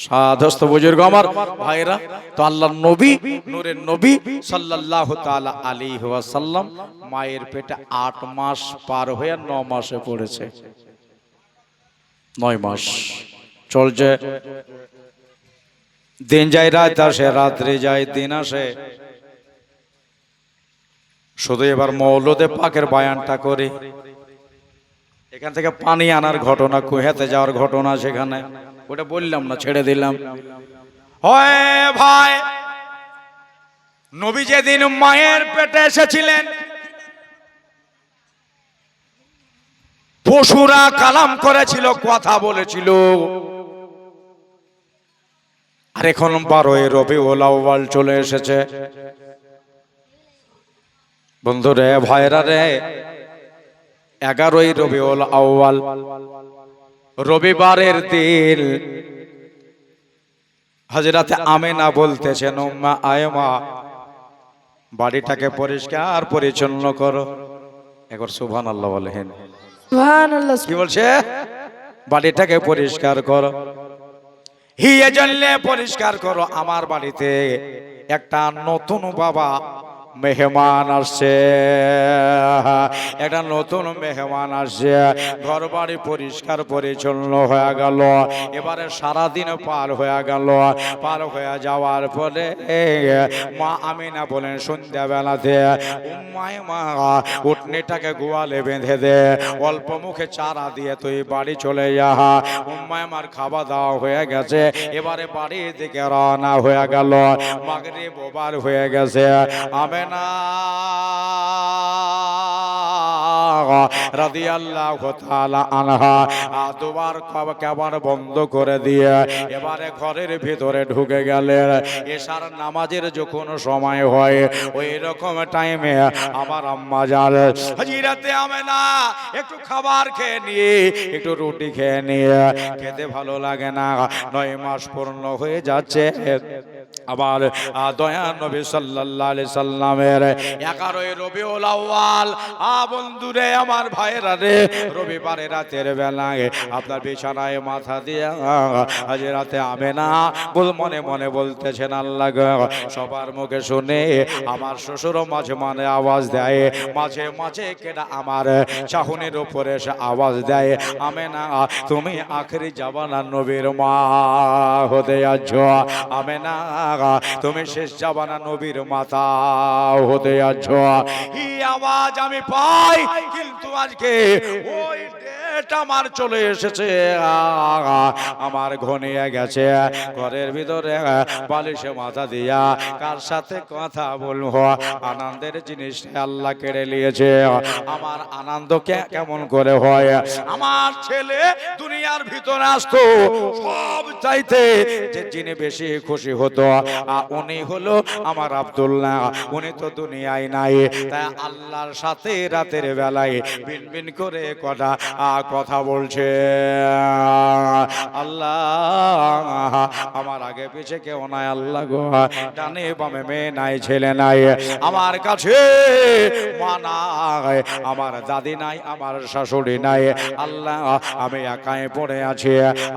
সাধস্ত বুজুর্গ আমার ভাইরা তো আল্লাহর নবী নূরের নবী সাল্লাল্লাহু তাআলা আলাইহি ওয়াসাল্লাম মায়ের পেটে 8 মাস পার হয়ে 9 মাসে পড়েছে 9 মাস চলছে দিন যায় রাত আসে রাত্রি যায় দিন আসে শুধু এবার মৌলুদে পাকের বয়ানটা করে এখান থেকে পানি আনার ঘটনা কুয়াতে যাওয়ার ঘটনা সেখানে ওটা বললাম না ছেড়ে দিলাম হয় ভাই নবী যেদিন মায়ের পেটে এসেছিলেন পশুরা কালাম করেছিল কথা বলেছিল আর এখন 12 রবিউল আউয়াল চলে এসেছে বন্ধুরে ভাইরা রে 11 রবিউল আউয়াল রবিবারের দিন হযরত আমেনা বলতেছেন উম্মা আয়মা বাড়িটাকে পরিষ্কার পরিচ্ছন্ন করো একবার সুবহানাল্লাহ বলেন সুবহানাল্লাহ কি বলছে বাড়িটাকে পরিষ্কার করো হি এজন্য পরিষ্কার করো আমার বাড়িতে একটা নতুন বাবা মেহমান আসছে একটা নতুন মেহমান আসছে ঘর বাড়ি পরিষ্কার পরিচ্ছন্ন হয়ে গেল এবারে সারাদিন পার হয়ে গেল পার হয়ে যাওয়ার পরে মা আমিনা বলেন সন্ধ্যাবেলাতে উম্মায় মা উটনিটাকে গোয়ালে বেঁধে দে অল্প মুখে চারা দিয়ে তুই বাড়ি চলে যা উম্মায় মার খাওয়া দাওয়া হয়ে গেছে এবারে বাড়ির দিকে রওনা হয়ে গেল মাগরিব ওবার হয়ে গেছে আমেনা রাদিয়াল্লাহু তাআলা আনহা দুবার খাবার বন্ধ করে দিয়ে এবারে ঘরের ভিতরে ঢুকে গেলেন এশার নামাজের যখন সময় হয় ওই রকম টাইমে আমার আম্মা জান হযরতে আমেনা একটু খাবার খেয়ে নিয়ে একটু রুটি খেয়ে নিয়ে খেতে ভালো লাগে না 9 মাস পূর্ণ হয়ে যাচ্ছে আবার দয়া নবী সাল্লাল্লাহু আলাইহি সাল্লামের 11 রবিউল আউয়াল বন্ধুরে আমার ভাইরা রে রবিবারে রাতের বেলায় আপনার বিছানায় মাথা দিয়ে হযরতে আমেনা মনে মনে বলতেছেন আল্লাহ গো সবার মুখে শুনে আমার শ্বশুর মাঝে মানে আওয়াজ দেয় মাঝে মাঝে কেডা আমার চাহনির উপরে এসে আওয়াজ দেয় আমেনা তুমি আখেরি জামানার নবীর মা হতে যাচ্ছ আমেনা তুমি শেষ জামানা নবীর মাতা হতে যাচ্ছ এই আওয়াজ আমি পাই কিন্তু আজকে ওই ছেলেটা আমার চলে এসেছে, আমার ঘনিয়ে গেছে, ঘরের ভিতরে বালিশে মাথা দিয়া কার সাথে কথা বলবো, আনন্দের জিনিস আল্লাহ কেড়ে নিয়েছে। আমার আনন্দ কেমন করে হয়? আমার ছেলে দুনিয়ার ভিতরে আসতো, সব চাইতে যে যিনি বেশি খুশি হতো উনি হলো আমার আব্দুল্লাহ। উনি তো দুনিয়ায় নাই, তাই আল্লাহর সাথে রাতের বেলায় বিন বিন করে কথা বলছে। আল্লাহ আমার আগে পিছে কেউ নাই, আল্লাহ গো ডানে বামে মেয়ে নাই, ছেলে নাই, আমার কাছে মা নাই, আমার দাদি নাই, আমার শাশুড়ি নাই, আল্লাহ আমি একাই পড়ে আছি।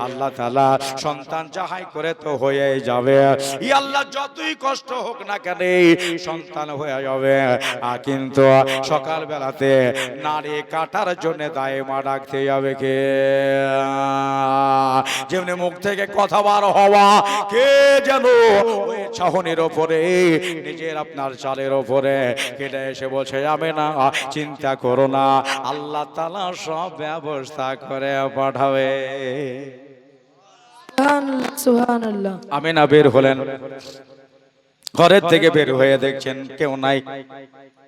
আল্লাহ তাআলা সন্তান যাহাই করে তো হয়ে যাবে, ই আল্লাহ যতই কষ্ট হোক না কেন সন্তান হয়ে যাবে। কিন্তু সকাল বেলাতে নারী কাটার জন্য দায় মা ডাকতে যাবে কে? যেমনি মুখ থেকে কথা বার হওয়া, কে যেন ওই ছাহনির ওপরে নিজের আপনার চালের ওপরে কেটে এসে বলছে যাবে না, চিন্তা করো না, আল্লাহ তাআলা সব ব্যবস্থা করে পাঠাবে। সুবহানাল্লাহ। আমিনা বের হলেন, ঘরের থেকে বের হয়ে দেখছেন কেউ নাই,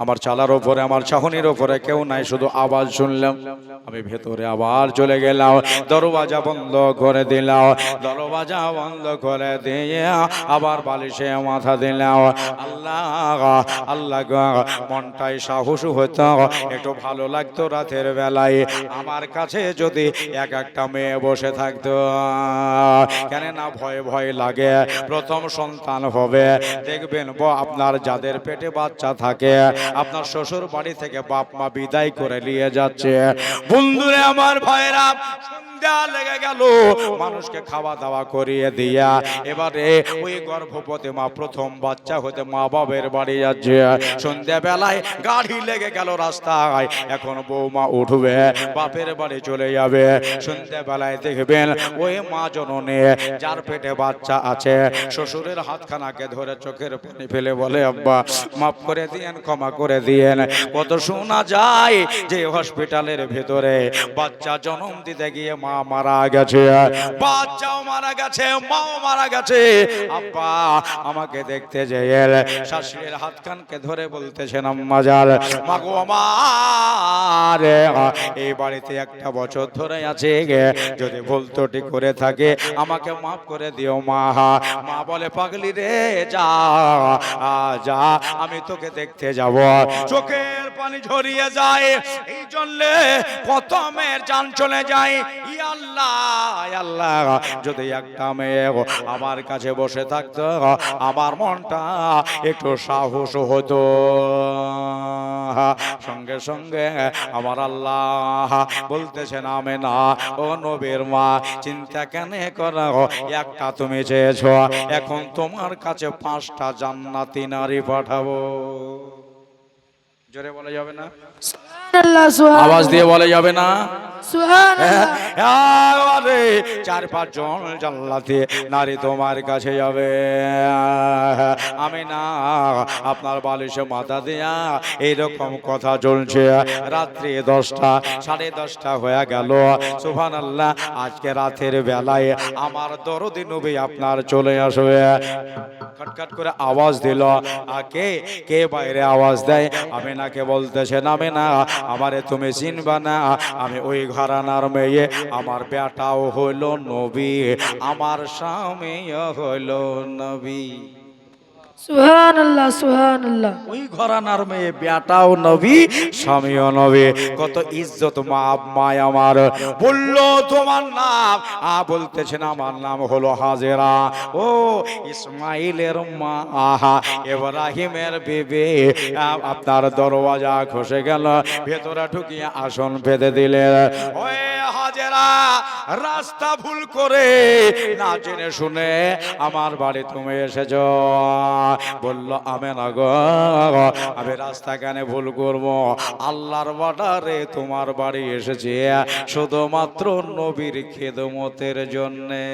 আমার চালার ওপরে আমার ছাহনির ওপরে কেউ নাই, শুধু আওয়াজ শুনলাম। আমি ভেতরে আবার চলে গেলাম, দরওয়াজা বন্ধ করে দিলাম, দরওয়াজা বন্ধ করে দিয়ে আবার বালিশে মাথা দিলাম। আল্লাহ আল্লাহ গো, মনটাই সাহস হতো, একটু ভালো লাগতো রাতের বেলায় আমার কাছে যদি একটা মেয়ে বসে থাকতো। কেন না ভয় ভয় লাগে, প্রথম সন্তান হবে, দেখবেন আপনার যাদের পেটে বাচ্চা থাকে আপনার শ্বশুর বাড়ি থেকে বাপ মা বিদায় করে নিয়ে যাচ্ছে। বন্ধুরে আমার ভাইরা, সন্ধ্যা লেগে গেল, মানুষকে খাওয়া দাওয়া করিয়ে দিয়া এবারে ওই গর্ভবতী মা প্রথম বাচ্চা হতে মা বাবের বাড়ি যাচ্ছে। সন্ধ্যা বেলায় গাড়ি লেগে গেল রাস্তায়, এখন বৌমা উঠবে বাপের বাড়ি চলে যাবে। সন্ধ্যা বেলায় দেখবেন ওই মা জননী যার পেটে বাচ্চা আছে শ্বশুরের হাতখানাকে ধরে চোখের পানি ফেলে বলে আব্বা মাফ করে দিয়েন, ক্ষমা করে দিয়েন। কত শোনা যায় যে হসপিটালের ভেতরে বাচ্চা জন্ম দিতে গিয়ে মা মারা গেছে, বাচ্চাও মারা গেছে, মাও মারা গেছে। আব্বা আমাকে দেখতে যেয়ে শাশুড়ির হাতখানকে ধরে বলতেছেন আম্মা জান, মা গো আমার এই বাড়িতে একটা বছর ধরে আছে, যদি ভুল ত্রুটি করে থাকে আমাকে মাফ করে দিও মা। মা বলে পাগলি রে, যা যা আমি তোকে দেখতে যাব। চোখের পানি ঝরিয়ে যায়, এই জন্য প্রথমের জান চলে যায়। ই আল্লাহ আল্লাহ, যদি একটা মেয়ে আমার কাছে বসে থাকতো আমার মনটা একটু সাহস হতো। সঙ্গে সঙ্গে আমার আল্লাহ বলতেছেন আমেনা ও নবীর মা, চিন্তা কেন করো, একটা তুমি চেয়েছো, এখন তোমার কাছে 5টা জান্নাতি নারী পাঠাবো। জোরে বলা যাবে না? সুবহানাল্লাহ, আওয়াজ দিয়ে বলা যাবে না? সুবহানাল্লাহ। 4-5 জন জান্নাতি নারী তোমার কাছে যাবে। আমি না আপনার বালিশে মাথা দিয়া এইরকম কথা চলছে। রাত্রি 10টা 10:30 হয়ে গেল। সুবহানাল্লাহ, আজকে রাতের বেলায় আমার দরদি নবী আপনার চলে আসবে। খটখট করে আওয়াজ দিল, কে কে বাইরে আওয়াজ দেয়? আমি নাকে বলতেছেন আমি না, আমারে তুমি চিনবা না, আমি ওই ঘরানার মেয়ে, আমার বেটাও হইল নবী, আমার স্বামীও হইল নবী। সুবহানাল্লাহ, সুবহানাল্লাহ। ওই ঘরানার মেয়ে, বেটাও নবী, স্বামীও নবী। কত ইজ্জত মা মায় আমার। বলল তোমার নাম? বলতেছেন আমার নাম হলো হাজেরা। ও ইসমাইলের মা, ইব্রাহিমের বিবি। আপনার দরওয়াজা খসে গেল, ভেতরে ঢুকিয়ে আসন বেঁধে দিলেন। ওই হাজেরা, রাস্তা ভুল করে না জেনে শুনে আমার বাড়ি তুমি এসেছ। বলল আমি না গো, আমি রাস্তা কেন ভুল করবো, আল্লাহর বাড়ারে তোমার বাড়ি এসেছি শুধুমাত্র নবীর খেদমতের জন্যে।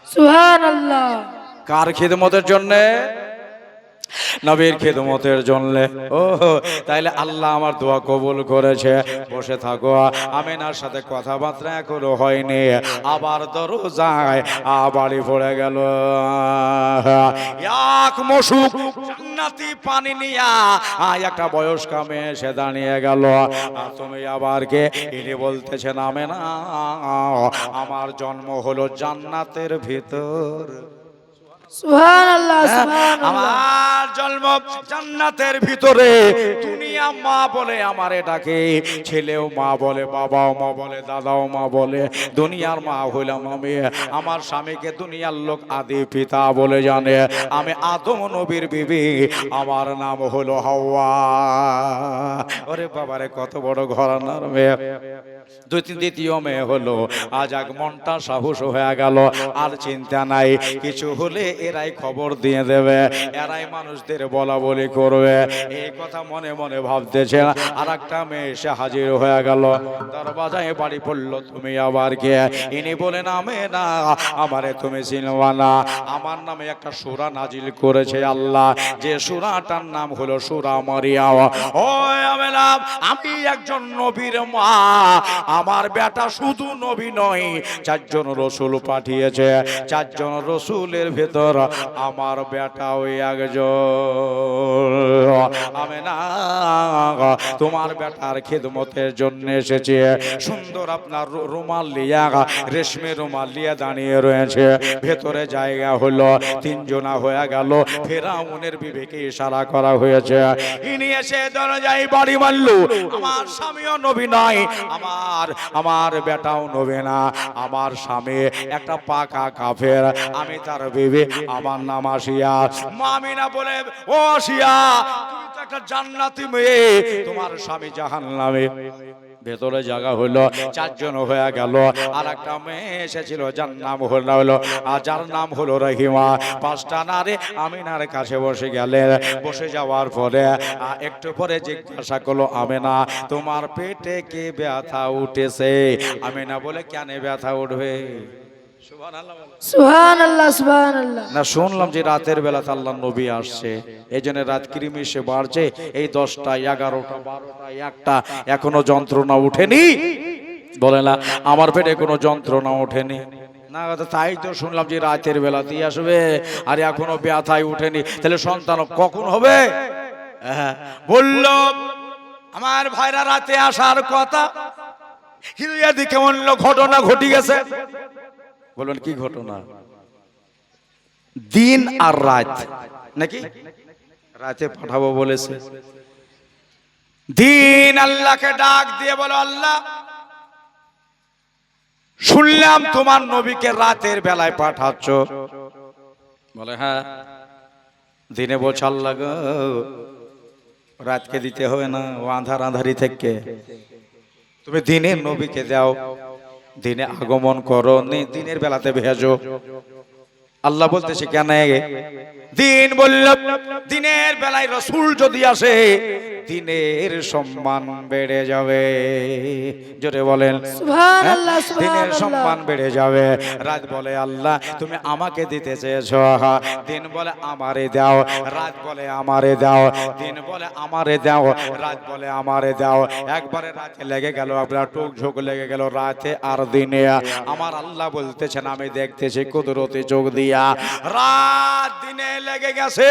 সুবহানাল্লাহ। কার খেদমতের জন্যে? নবীর খিদমতের জন্য। ও তাইলে আল্লাহ আমার দোয়া কবুল করেছে। বসে থাকো, আমিনার সাথে কথাবার্তা এখনো হয়নি, আবার দরজায় বাড়ি পড়ে গেল। এক মশুক জান্নাতি পানি নিয়া একটা বয়স্ক মেয়ে এসে দাঁড়িয়ে গেল। তুমি আবার কে? ইনি বলতেছেন আমিনা, আমার জন্ম হলো জান্নাতের ভিতর। সুবহানাল্লাহ সুবহানাল্লাহ। আমার জন্ম জান্নাতের ভিতরে। দুনিয়া মা বলে আমারে ডাকে, ছেলেও মা বলে, বাবাও মা বলে, দাদাও মা বলে। দুনিয়ার মা হইলাম আমি। আমার স্বামীকে দুনিয়ার লোক আদি পিতা বলে জানে। আমি আদম নবীর বিবি, আমার নাম হলো হাওয়া। ওরে বাবারে, কত বড় ঘরানার মেয়ে। দ্বিতীয় মেয়ে হলো। আজ এক মনটা সাহস হয়ে গেল, আর চিন্তা নাই, কিছু হলে এরাই খবর দিয়ে দেবে, এরাই মানুষদের বলা বলি করবে, এই কথা মনে মনে ভাবতেছে। আর একটা মেয়ে এসে হাজির হয়ে গেল, দরবাজায় বাড়ি পড়লো। তুমি আবার কে? ইনি বলেন আমিনা, আমারে তুমি চিনবা না। আমার নামে একটা সূরা নাজিল করেছে আল্লাহ, যে সূরাটার নাম হলো সূরা মারিয়াম। ও আমিনা, আমি একজন নবীর মা। আমার বেটা শুধু নবী নয়, 4 জন রসুল পাঠিয়েছে। 4 জন রসুলের ভেতর আমার বেটা ওই একজন। আমিনা, তোমার বেটার খিদমতের জন্য এসেছে। সুন্দর আপনার রুমাল লিয়া, রেশমি রুমাল লিয়া দাঁড়িয়ে রয়েছে। ভেতরে জায়গা হলো 3 জনা হয়ে গেল। ফেরাউনের বিবেকে ইশারা করা হয়েছে। ইনি এসে দরজায় বাড়ি মারলো। আমার স্বামীও নবী নয়, আমার বেটাও নবী না। আমার স্বামী একটা পাকা কাফের, আমি তার বিবি, আমার নাম আসিয়া। আমিনা বলে, ও আসিয়া, তুমি তো একটা জান্নাতি মেয়ে, তোমার স্বামী জাহান্নামী। ভেতরে জায়গা হলো 4 জন হয়ে গেল। আর একটা মেয়ে এসেছিল, যার নাম হলো যার নাম হলো রহিমা। 5টা নারী আমিনার কাছে বসে গেলেন। বসে যাওয়ার পরে একটু পরে জিজ্ঞাসা করলো, আমিনা, তোমার পেটে কি ব্যথা উঠেছে? আমিনা বলে, কেন ব্যথা উঠবে? সুবহানাল্লাহ সুবহানাল্লাহ। না, শুনলাম যে রাতের বেলা আল্লাহ নবী আসছে, এই জন্য রাত কিরিমিশে বাড়ছে। এই 10টা 11টা 12টা 1টা এখনো যন্ত্রণা উঠেনি। বলে না, আমার পেটে কোনো যন্ত্রণা ওঠেনি। না, তাই তো শুনলাম যে রাতের বেলা দিয়ে আসবে, আর এখনো ব্যথায় উঠেনি। তাহলে সন্তান কখন হবে? বলল, আমার ভাইরা রাতে আসার কথা, কিন্তু এদিকে অন্য ঘটনা ঘটে গেছে। বলবেন কি ঘটনা? দিন আর রাত নাকি? রাতে পাঠাবো বলেছে। দিন আল্লাহকে ডাক দিয়ে বলো, আল্লাহ, শুনলাম তোমার নবীকে রাতের বেলায় পাঠাচ্ছ। বলে, হ্যাঁ। দিনে বলছে, আল্লাহ গো, রাতকে দিতে হবে না, ও আঁধারি থেকে তুমি দিনে নবীকে দাও, দিনে আগমন করো, দিনের বেলাতে ভেজো। আল্লাহ বলতেছে, কেন? দিন বলল, দিনের বেলায় রসুল যদি আসে, দিনের সম্মান বেড়ে যাবে। জোরে বলেন সুবহানাল্লাহ দিনের সুবহানাল্লাহ। সম্মান বেড়ে যাবে। রাত বলে, আল্লাহ তুমি আমাকে দিতে চেয়েছো, দিন বলে আমারে দাও, রাত বলে আমারে দাও, দিন বলে আমারে দাও, রাত বলে আমারে দাও। একবারে রাতে লেগে গেল, আপনার টুক ঝোঁক লেগে গেল রাতে আর দিনে। আমার আল্লাহ বলতেছেন, আমি দেখতেছি কুদরতি চোখ দিয়া, রাত দিনে লেগে গেছে।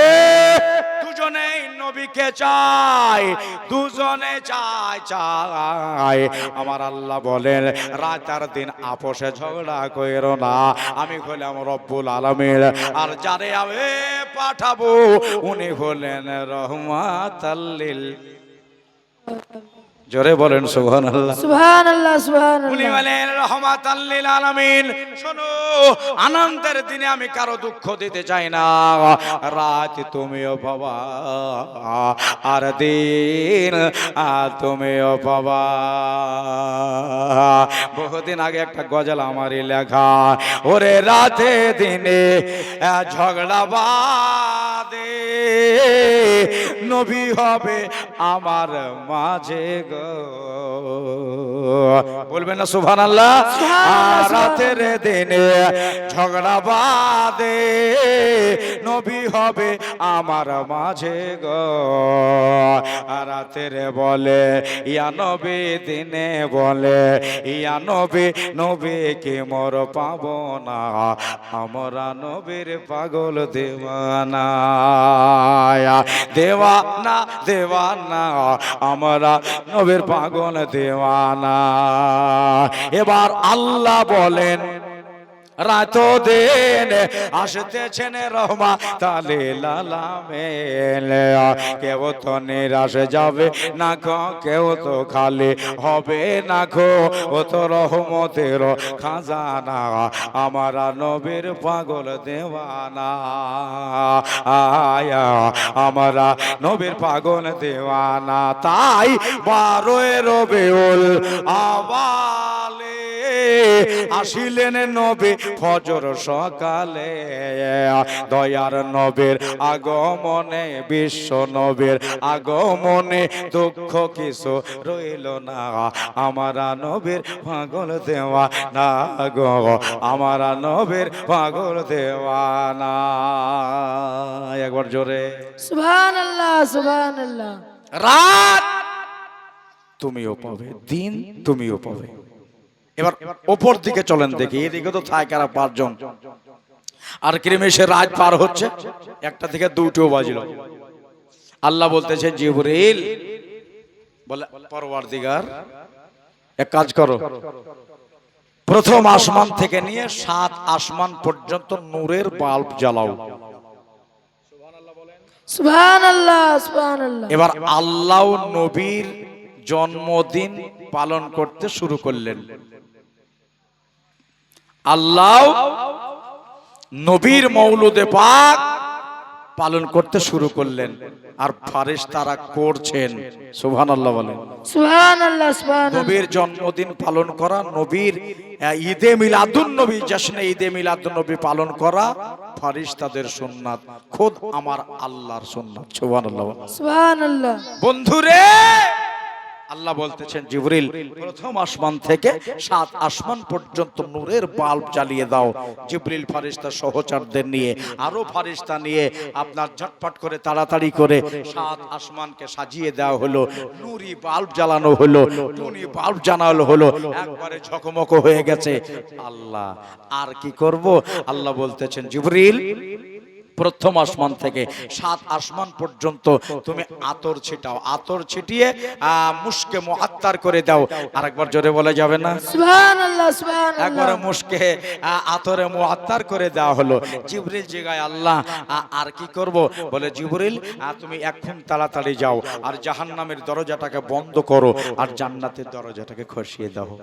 দুজনেই নবীকে চায়, দুজনে চায়। আমার আল্লাহ বলেন, রাত আর দিন আপোষে ঝগড়া কইরো না, আমি হলাম রব্বুল আলামিন, আর যারে আমি পাঠাবো উনি হলেন রহমাতাল লিল। জোরে বলেন সুবহানাল্লাহ। সুবহানাল্লাহ উনি সুবহানাল্লাহ। বলেন রহমাতাল লিল আলামিন। শোনো, আনন্দের দিনে আমি কারো দুঃখ দিতে চাই না। রাত তুমিও বাবা, আর দিন তুমিও বাবা। বহুদিন আগে একটা গজল আমারই লেখা, ওরে রাতে দিনে ঝগড়া বাদে নবী হবে আমার মাঝে গো। বলবেন না সুবহানাল্লাহ। আর রাতের দিনে ঝগড়া বাঁধে নবী হবে আমার মাঝে গো। আর রাতের বলে ইয়া নবী, দিনে বলে ইয়া নবী, নবীকে মোর পাবো না, আমরা নবীর পাগল দেওয়ানা, দেওয়ানা দেওয়ানা, আমরা নবীর পাগল দেওয়ানা। এবার আল্লাহ বলেন রাত দিন আসতেছেন রহমাত লিল আলামিন, কেউ তো নিরাশ যাবে না গো, কেউ তো খালি হবে না গো, ও তো রহমতের খাজানা, আমার নবীর পাগল দেওয়ানা, আয়া আমরা নবীর পাগল দেওয়ানা। তাই 12 রবিউল আওয়ালে আসিলেন নবী ফজর সকালে, দয়ার নবীর আগমনে, বিশ্ব নবীর আগমনে দুঃখ কিছু রইল না, আমরা নবীর পাগল দেওয়ানা গো, আমরা নবীর পাগল দেওয়ানা। একবার জোরে সুবহানাল্লাহ সুবহানাল্লাহ। রাত তুমিও পাবে, দিন তুমিও পাবে। এবার ওপর দিকে চলেন দেখি, এদিকে তো থাকে আর 5 জন, আর ক্রিমেশে রাত পার হচ্ছে, 1টা থেকে 2টো বাজল। আল্লাহ বলতেছে জিবরিল, বলে পরওয়ারদিগার এক কাজ করো, প্রথম আসমান থেকে নিয়ে 7 আসমান পর্যন্ত নূরের বাল্ব জ্বালাও। সুবহানাল্লাহ সুবহানাল্লাহ। এবার আল্লাহ নবীর জন্মদিন পালন করতে শুরু করলেন। আল্লাহ নবীর মৌলুদে পাক পালন করতে শুরু করলেন, আর ফেরেশতারা করছেন। সুবহানাল্লাহ বলেন। সুবহানাল্লাহ সুবহানাল্লাহ। নবীর জন্মদিন পালন করা, নবীর ঈদে মিলাদুন নবী, জশ্নে ঈদে মিলাদুন নবী পালন করা ফেরেশতাদের সুন্নাত, খোদ আমার আল্লাহর সুন্নাত। সুবহানাল্লাহ সুবহানাল্লাহ। বন্ধুরে, আল্লাহ বলতেছেন জিবরিল, প্রথম আসমান থেকে 7 আসমান পর্যন্ত নূরের বাল্ব জ্বালিয়ে দাও। জিবরিল ফেরেশতা সহচরদের নিয়ে, আরো ফেরেশতা নিয়ে আপনার ঝটপট করে তাড়াতাড়ি করে 7 আসমানকে সাজিয়ে দেওয়া হলো, নূরি বাল্ব জ্বালানো হলো, টুনি বাল্ব জ্বালানো হলো, একবারে ঝকমক হয়ে গেছে। আল্লাহ আর কি করব? আল্লাহ বলতেছেন জিবরিল, প্রথম আসমান থেকে 7 আসমান পর্যন্ত তুমি আতর ছিটাও, আতর ছিটিয়ে মুশকে মুআত্তার করে দাও। আরেকবার জোরে বলা যাবে না? সুবহানাল্লাহ সুবহানাল্লাহ। একবারে মুশকে আতরে মুআত্তার করে দেওয়া হলো। জিবরিল জিগায়, আল্লাহ আর কি করব? বলে জিবরিল, তুমি এখন তাড়াতাড়ি যাও আর জাহান্নামের দরজাটাকে বন্ধ করো আর জান্নাতের দরজাটাকে খসিয়ে দাও।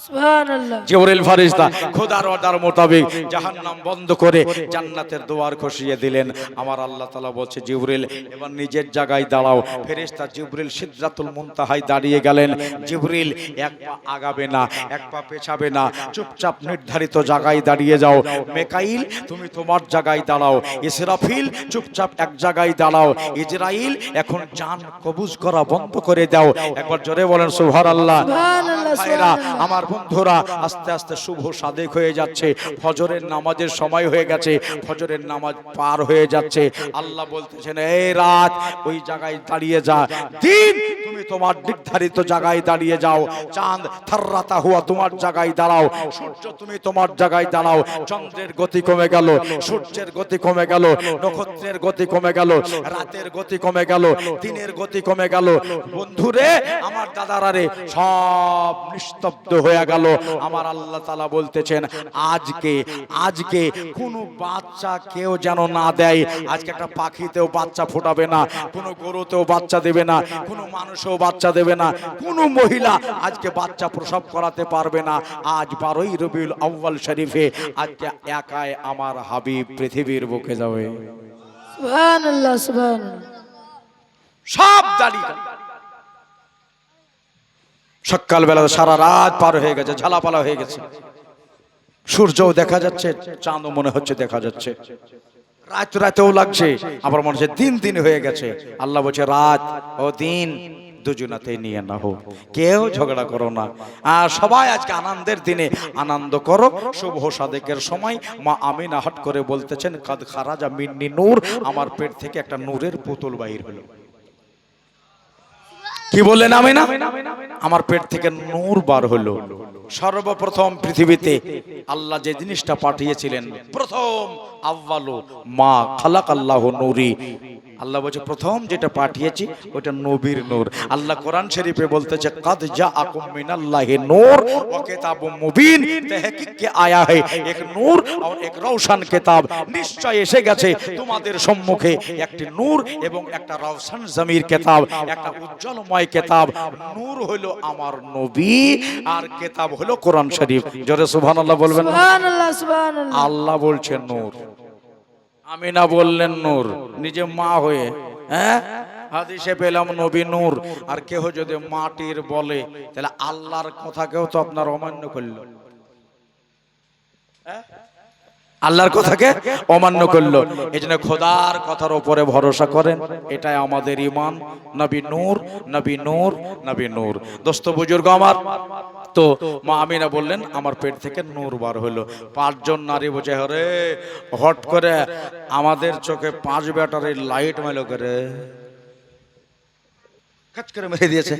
সুবহানাল্লাহ। জিবরিল ফেরেশতা খোদার অর্ডার মোতাবেক জাহান্নাম বন্ধ করে জান্নাতের দুয়ার খসিয়ে দিলেন। আমার আল্লাহ তাআলা বলছে, জিবরিল এবার নিজের জায়গায় দাঁড়াও। ফেরেশতা জিবরিল সিদরাতুল মুনতাহায় দাঁড়িয়ে গেলেন। জিবরিল এক পা আগাবে না, এক পা পেছাবে না, চুপচাপ নির্ধারিত জায়গায় দাঁড়িয়ে যাও। মিকাইল তুমি তোমার জায়গায় দাঁড়াও, ইসরাফিল চুপচাপ এক জায়গায় দাঁড়াও, ইজরাইল এখন জান কবজ করা বন্ধ করে দাও। একবার জোরে বলেন সুবহানাল্লাহ। সুবহানাল্লাহ সুবহানাল্লাহ। আমার বন্ধুরা, আস্তে আস্তে শুভ সাদেক হয়ে যাচ্ছে, ফজরের নামাজের সময় হয়ে গেছে, ফজরের নামাজ পার হয়ে যাচ্ছে। আল্লাহ বলতেছেন, এই রাত ওই জায়গায় দাঁড়িয়ে যা, দিন তুমি তোমার নির্ধারিত জায়গায় দাঁড়িয়ে যাও, চাঁদ থাররাতা হুয়া তোমার জায়গায় দাঁড়াও, সূর্য তুমি তোমার জায়গায় দাঁড়াও। চন্দ্রের গতি কমে গেল, সূর্যের গতি কমে গেল, নক্ষত্রের গতি কমে গেল, রাতের গতি কমে গেল, দিনের গতি কমে গেল। বন্ধুরে, আমার দাদারা রে, সব নিস্তব্ধ হয়ে গেল। আমার আল্লাহ তাআলা বলতেছেন, আজকে কোনো বাচ্চা কেউ যেন না দেয়। আজকে একটা পাখিতেও বাচ্চা ফোটাবে না, কোনো গরুতেও বাচ্চা দেবে না, কোনো মানুষও বাচ্চা দেবে না, কোনো মহিলা আজকে বাচ্চা প্রসব করাতে পারবে না। আজ 12ই রবিউল আউয়াল শরীফে আজকে একাই আমার হাবিব পৃথিবীর বুকে যাবে। সুবহানাল্লাহ সুবহানাল্লাহ। সব দাঁড়িয়ে, সকালবেলা সারা রাত পার হয়ে গেছে, ঝালাপালা হয়ে গেছে, সূর্যও দেখা যাচ্ছে, চাঁদও মনে হচ্ছে দেখা যাচ্ছে, রাতেও লাগছে, আবার মনে হচ্ছে দিন হয়ে গেছে। আল্লাহ বলছে, রাত ও দিন দুজনাতে নিয়ে না হো, কেউ ঝগড়া করো না। আর সবাই আজকে আনন্দের দিনে আনন্দ করো। শুভ সাদেকের সময় মা আমিনা হট করে বলতেছেন, কাদ খারাজা মিন্নি নূর, আমার পেট থেকে একটা নূরের পুতুল বাহির হলো। কি বললেন আমিনা? আমার পেট থেকে নূর বার হলো। সর্বপ্রথম পৃথিবীতে আল্লাহ যে জিনিসটা পাঠিয়েছিলেন, প্রথম আউয়ালু মা খালাকাল্লাহু নূরি, আল্লাহ বলছে প্রথম যেটা পাঠিয়েছি ওটা নবীর নূর। আল্লাহ কোরআন শরীফে বলতেছে, কাদ জাআকুম মিনাল্লাহি নূর ওয়া কিতাবুম মুবিন, তাহকিক কে আয়া है एक নূর और एक রওশন কিতাব, নিশ্চয় এসে গেছে তোমাদের সম্মুখে একটি নূর এবং একটা রওশন জমির কিতাব, একটা উজ্জ্বলময় কিতাব। নূর হলো আমার নবী আর কিতাব হলো কোরআন শরীফ। জোরে সুবহানাল্লাহ বলবেন না? সুবহানাল্লাহ সুবহানাল্লাহ। আল্লাহ বলছেন নূর, আমিনা বললেন নূর, নিজে মা হয়ে। হ্যাঁ, হাদিসে পেলাম নবী নূর। আর কেহ যদি মাটির বলে তাহলে আল্লাহর কথাকেও তো আপনার অমান্য করলো, আল্লাহর কথাকে অমান্য করলো। এই জন্য খোদার কথার উপরে ভরসা করেন, এটাই আমাদের ঈমান। নবী নূর, নবী নূর, নবী নূর। দোস্ত বুজুর্গ আমার, তো মা আমিনা বললেন আমার পেট থেকে নূর বার হলো। পাঁচজন নারী বুঝে, হরে হট করে আমাদের চোখে 5 ব্যাটারির লাইট মেলো করে কাজ করে মেরে দিয়েছে।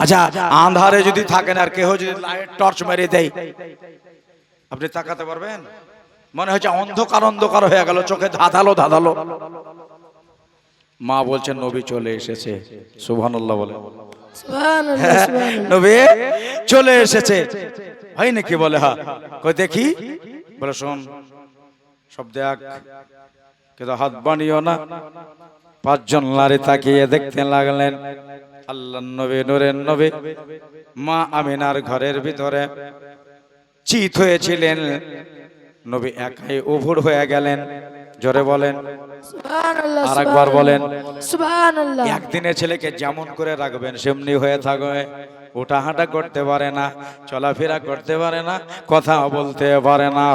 আচ্ছা, আন্ধারে যদি থাকেন আর কেহ যদি লাইট টর্চ মেরে দেয়, আপনি তাকাতে পারবেন? মনে হচ্ছে অন্ধকার অন্ধকার হয়ে গেল, চোখে ধাঁধালো ধাঁধালো। মা বলছেন নবী চলে এসেছে। সুবহানাল্লাহ বলে, সুবহানাল্লাহ সুবহানাল্লাহ। নবী চলে এসেছে। হয় নাকি? বলে হ্যাঁ। কই দেখি? বলে শোন, সব দেখ, কিন্তু হাত বানিও না। 5 জন নারী তাকিয়ে দেখতে লাগলেন। আল্লাহর নবী, নূরের নবী মা আমিনার ঘরের ভিতরে চিত হয়েছিলেন। নবী একাই উভুর হয়ে গেলেন। জোরে বলেন, সুবহানাল্লাহ আরেকবার বলেন। সুবহানাল্লাহ। একদিনে ছেলেকে যেমন করে রাখবেন সেমনি হয়ে থাকবে। ওঠা হাঁটা করতে পারে না, চলাফেরা করতে পারে না, কথা বলতে পারে না।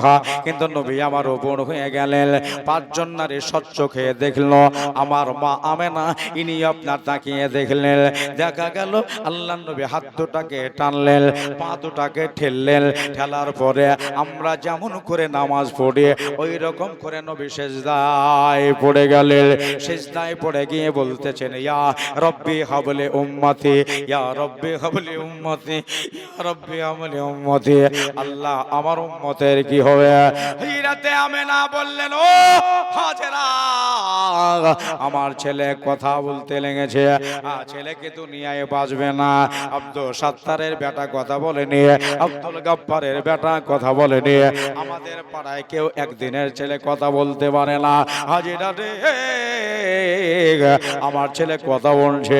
কিন্তু নবী আমার উপর হয়ে গেলেন। 5 জন নারী সচ্চোখে দেখলো আমার মা আমেনা, ইনি আপনার তাকিয়ে দেখলেন। দেখা গেল আল্লাহ নবী হাত দুটাকে টানলেন, পা দুটাকে ঠেললেন। ঠেলার পরে আমরা যেমন করে নামাজ পড়ি ওই রকম করে নবী সিজদায় পড়ে গেলেন। সিজদায় পড়ে গিয়ে বলতেছেন, ইয়া রব্বি হাবলি উম্মতি, ইয়া রব্বি হাবলি উম্মতি, ইয়া রব্বি হাবলি উম্মতি। আল্লাহ আমার উম্মতের কি হবে? হযরতে আমেনা বললেন, ও হাজেরা, আমার ছেলে কথা বলতে লেগেছে, ছেলেকে দুনিয়ায় বাঁচবে না। আব্দুল সাত্তারের বেটা কথা বলেনি, আব্দুল গফফারের বেটা কথা বলেনি। আমাদের পাড়ায় কেউ একদিনের ছেলে কথা বলতে পারে না। হাজিরা রে, আমার ছেলে কথা বলছে,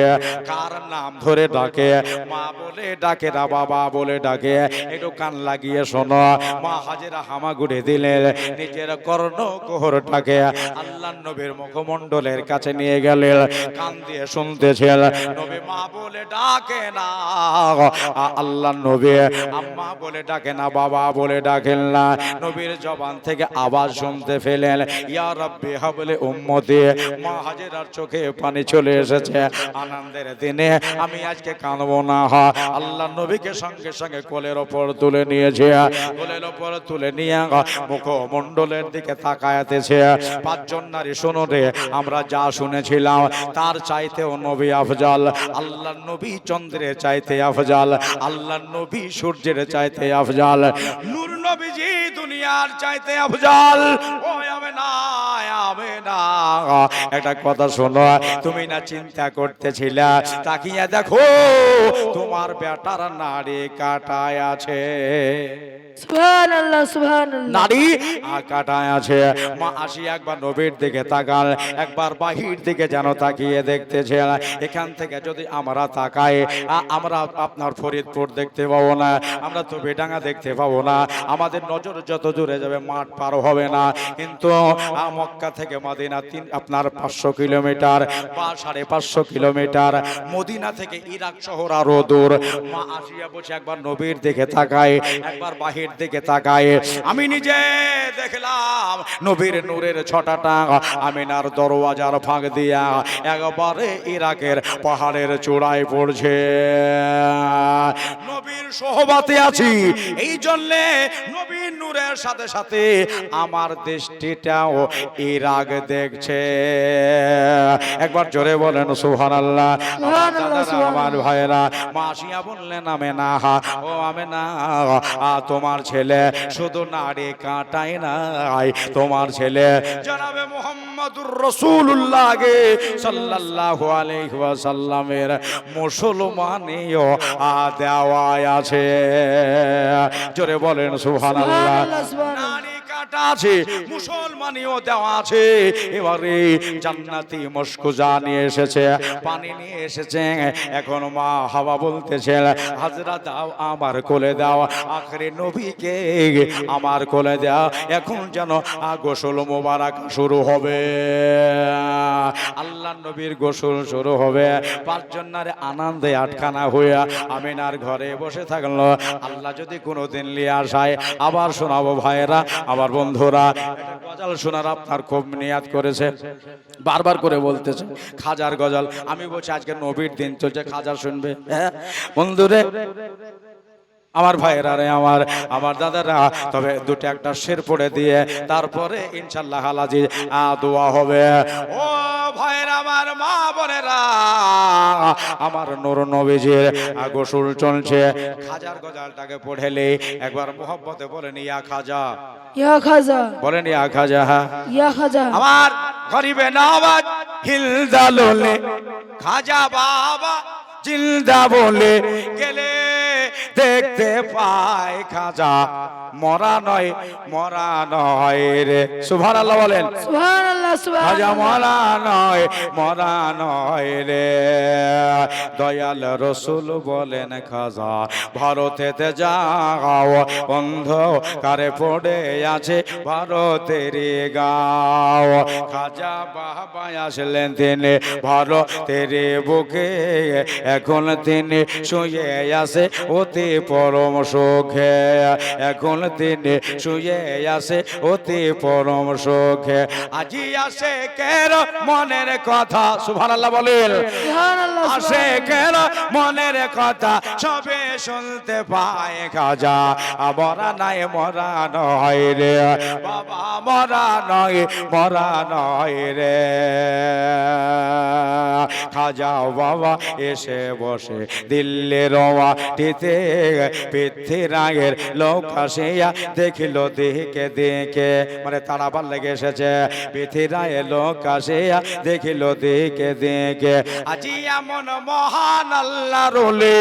কার নাম ধরে ডাকে? মা বলে ডাকে না, বাবা বলে ডাকে। একটু কান লাগিয়ে শোনো। মা হাজিরা হামাগুড়ি দিলেন, নিজের কর্ণ কোহরটাকে আল্লাহর নবীর মুখমণ্ডলের কাছে নিয়ে গেলেন। কান দিয়ে শুনতেছেন, নবী মা বলে ডাকে না, আল্লাহর নবী আম্মা বলে ডাকে না, বাবা বলে ডাকেন না। নবীর জবান থেকে আওয়াজ শুনতে পেলেন, ইয়া রাব্বি হাবলি উম্মতি। মা হাজেরার চোখে পানি চলে এসেছে। আনন্দের দিনে আমি আজকে কাঁদবো না। আল্লাহর নবীকে সঙ্গে সঙ্গে কোলের ওপর তুলে নিয়েছে। কোলের ওপর তুলে নিয়ে মুখমণ্ডলের দিকে তাকায়াতেছে। 5 জন নারী, শোনো রে, আমরা যা শুনেছিলাম তার চাইতেও নবী আফজাল। আল্লাহর নবী চন্দ্রের চাইতে আফজাল, আল্লাহর নবী সূর্যের চাইতে আফজাল, নূর নবীজি দুনিয়ার চাইতে আফজাল। ও আমেনা, আমেনা, একটা কথা শোনো, তুমি না চিন্তা করতেছিলা, তাকিয়ে দেখো তোমার বেটার নাড়ি কাটায় আছে। সুবহানাল্লাহ সুবহানাল্লাহ। নারী কাটায় আছে। মা আসি একবার নবীর দিকে তাকাল, একবার বাহির দিকে যেন তাকিয়ে দেখতেছে। এখান থেকে যদি আমরা তাকাই, আমরা আপনার ফরিদপুর দেখতে পাবো না, আমরা তো বেডাঙ্গা দেখতে পাবো না। আমাদের নজর যত দূরে যাবে মাঠ পার হবে না। কিন্তু মক্কা থেকে থেকে মদিনা আপনার 500 কিলোমিটার বা 550 কিলোমিটার। মদিনা থেকে ইরাক শহর আরো দূর। মা আসিয়া বসে একবার নবীর দিকে তাকায়, একবার বাহির দিকে তাকায়। আমি নিজে দেখলাম নবীর নূরের ছটাটা আমিনার দরওয়াজার ফাঁক দিয়া একবারে ইরাকের পাহাড়ের চূড়ায় পড়ছে। নবীর সোহবাতে আছি, এই জন্যে নবীর নূরের সাথে সাথে আমার দৃষ্টিটাও ইরাক দেখছে। একবার জোরে বলেন সুবহানাল্লাহ। আমার ভাইরা মা আসিয়া বললেন আমেনা, ও আমেনা, তোমার ছেলে শুধু নাড়ি কাটায় নাই, তোমার ছেলে জনাবে মুহাম্মদুর রাসূলুল্লাহ সাল্লাল্লাহু আলাইহি ওয়াসাল্লামের মুসলমানিও দেওয়া আছে। জোরে বলেন সুবহানাল্লাহ। নাড়ি কাটা আছে, মুসলমানিও দেওয়া আছে। এবারে জান্নাতি মশকুজা নিয়ে এসেছে, পানি নিয়ে এসেছে। এখন মা হাওয়া বলতেছে, হাজরা দাও, আমার কোলে দাও, আখরে নবীকে আমার কোলে দাও। এখন যেন গোসল মোবারক শুরু হবে, আল্লাহ নবীর গোসল শুরু হবে। পাঁচজন নারী আনন্দে আটখানা হইয়া আমিনার ঘরে বসে থাকলো। আল্লাহ যদি কোনোদিন নিয়ে আসায় আবার শোনাবো ভাইয়েরা, আমার বন্ধুরা। গজল শোনার আপনার খুব নিয়াত করেছে, বারবার করে বলতেছে খাজার গজল। আমি বলছি আজকে নবীর দিন চলছে, খাজা শুনবে। হ্যাঁ বন্ধুরে, আমার ভাইয়েরা রে, আমার দাদারা, তবে দুটো একটা শের পড়ে দিয়ে তারপরে ইনশাআল্লাহ হালাজি দোয়া হবে। ও ভাইয়েরা, আমার মা বোনেরা, আমার নূর নবীজির গোসল চলছে। খাজার গজলটাকে পড়েলে একবার মোহব্বতে বলেন ইয়া খাজা, ইয়া খাজা, বলেন ইয়া খাজা, ইয়া খাজা। আমার গরিবে নওয়াজ হিলদা লোলে খাজা বাবা জিন্দা বলে গেলে দেখতে পায় খাজা, মরা নয়, মরা নয় রে। সুবহানাল্লাহ বলেন, সুবহানাল্লাহ, খাজা সুবহানাল্লাহ। মরা নয়, মরা নয় রে। দয়াল রসুল বলেন খাজা ভারতেতে যাও, অন্ধকারে পড়ে আছে ভারতের গাও। খাজা বাবা আসলেন তিনি ভারতের বুকে, এখন তিনি শুয়ে আছে অতি পরম সুখে, এখন তিনি শুয়ে আছে অতি পরম সুখে। আজি আসে কের মনের কথা, সুবহানাল্লাহ বলেন, সুবহানাল্লাহ, আসে কের মনের কথা সবে শুনতে পায় খাজা, মরা নাই, মরা নয় রে বাবা, মরা নয়, মরা নয় রে। খাজা বাবা এসে বসে দিল্লির মাটিতে, পৃথ্বীরাজের লোক আসিয়া দেখিল দেখে দেখে, মানে তাড়াবার লেগে এসেছে। পৃথ্বীরাজের লোক আসিয়া দেখিল দেখে দেখে, আজি এমন মহান আল্লাহ রোলে,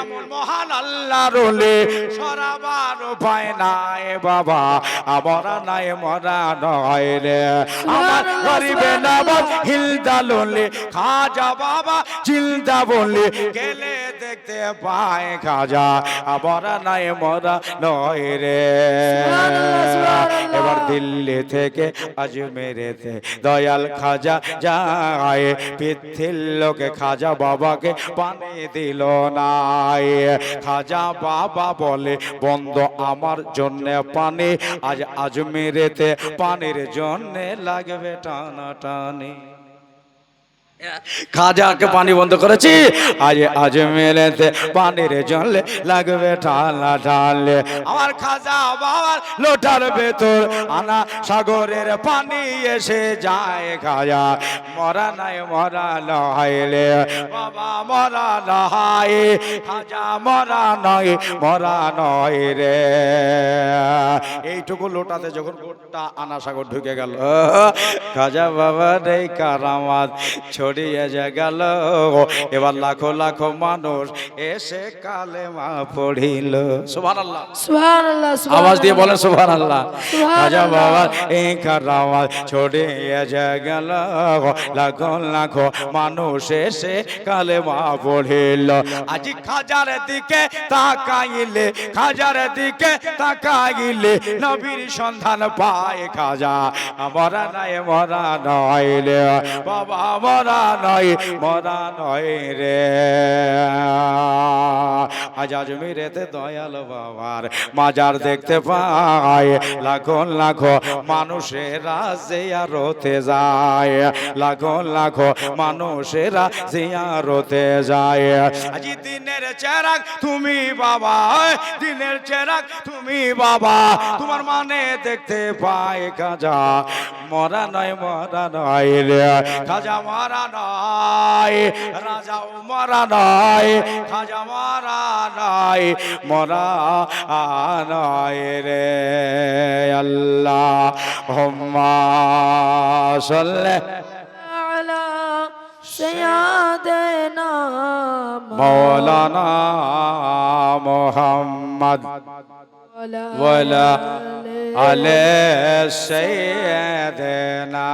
এমন মহান আল্লাহ রোলে সরাবার উপায় নাই বাবা, মরা নাই, মরা নয় রে। আমার গরিবে নওয়াজ হিলদা লোলে খাজা বাবা জিন্দা বলে গেলে দেখতে পায় খাজা, মরা নাই, মরা নয় রে। এবার দিল্লি থেকে আজমেরেতে দয়াল খাজা যায়, পৃথিবীর লোকে খাজা বাবাকে পানি দিল নাই। খাজা বাবা বলে বন্ধ আমার জন্য পানি, আজ আজমেরেতে পানির জন্য লাগবে টানা টানি। খাজাকে পানি বন্ধ করেছি, আজ আজমেরেতে পানির জল লাগবে ঠালা ঢালে। আমার খাজা বাবার লোটার ভেতর আনা সাগরের পানি এসে যায়। খাজা মরা নাই, মরা নয় রে বাবা, মরা নয়, খাজা মরা নয়, মরা নয় রে। এইটুকু লোটাতে যখন গোটা আনা সাগর ঢুকে গেল, খাজা বাবার এই কারামাত ছড়িয়ে যে গেল এবার লাখো লাখো মানুষ এসে কালেমা পড়িল সুবহানাল্লাহ সুবহানাল্লাহ আওয়াজ দিয়ে বলেন সুবহানাল্লাহ খাজা সুবহানাল্লাহ বাবা এই কারাওয়াজ ছড়িয়ে যে গেল লাখো লাখো মানুষ এসে কালেমা পড়িল আজি খাজার দিকে তাকাইলে খাজার দিকে তাকাইলে নবীর সন্ধান পায় খাজা মরা নাই মরা নইলে বাবা মরা নয় রে আজ আজমিরেতে দয়াল বাবার মাজার দেখতে পায় লাখো লাখো মানুষেরা জিয়ারতে যায় লাখো লাখো মানুষেরা জিয়ারতে যায় আজ দিনের চেরাগ তুমি বাবা দিনের চেরাগ তুমি বাবা তোমার মানে দেখতে পায় খাজা মরা নয় রে খাজা মরা নয় রাজাও মরা নয় খাজা মরা মরা নয় রে আল্লাহ হুম্মা সাল্লি আলা সাইয়্যিদিনা মাওলানা মুহাম্মদ ওয়ালা আলে সাইয়্যিদিনা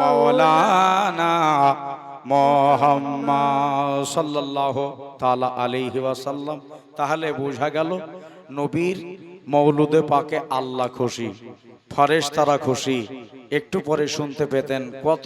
মাওলানা মুহাম্মদ সাল্লাল্লাহু তাআলা আলাইহি ওয়াসাল্লাম তাহলে বোঝা গেল নবীর মওলুদে পাকে আল্লাহ খুশি ফেরেশতারা খুশি একটু পরে শুনতে পেতেন কত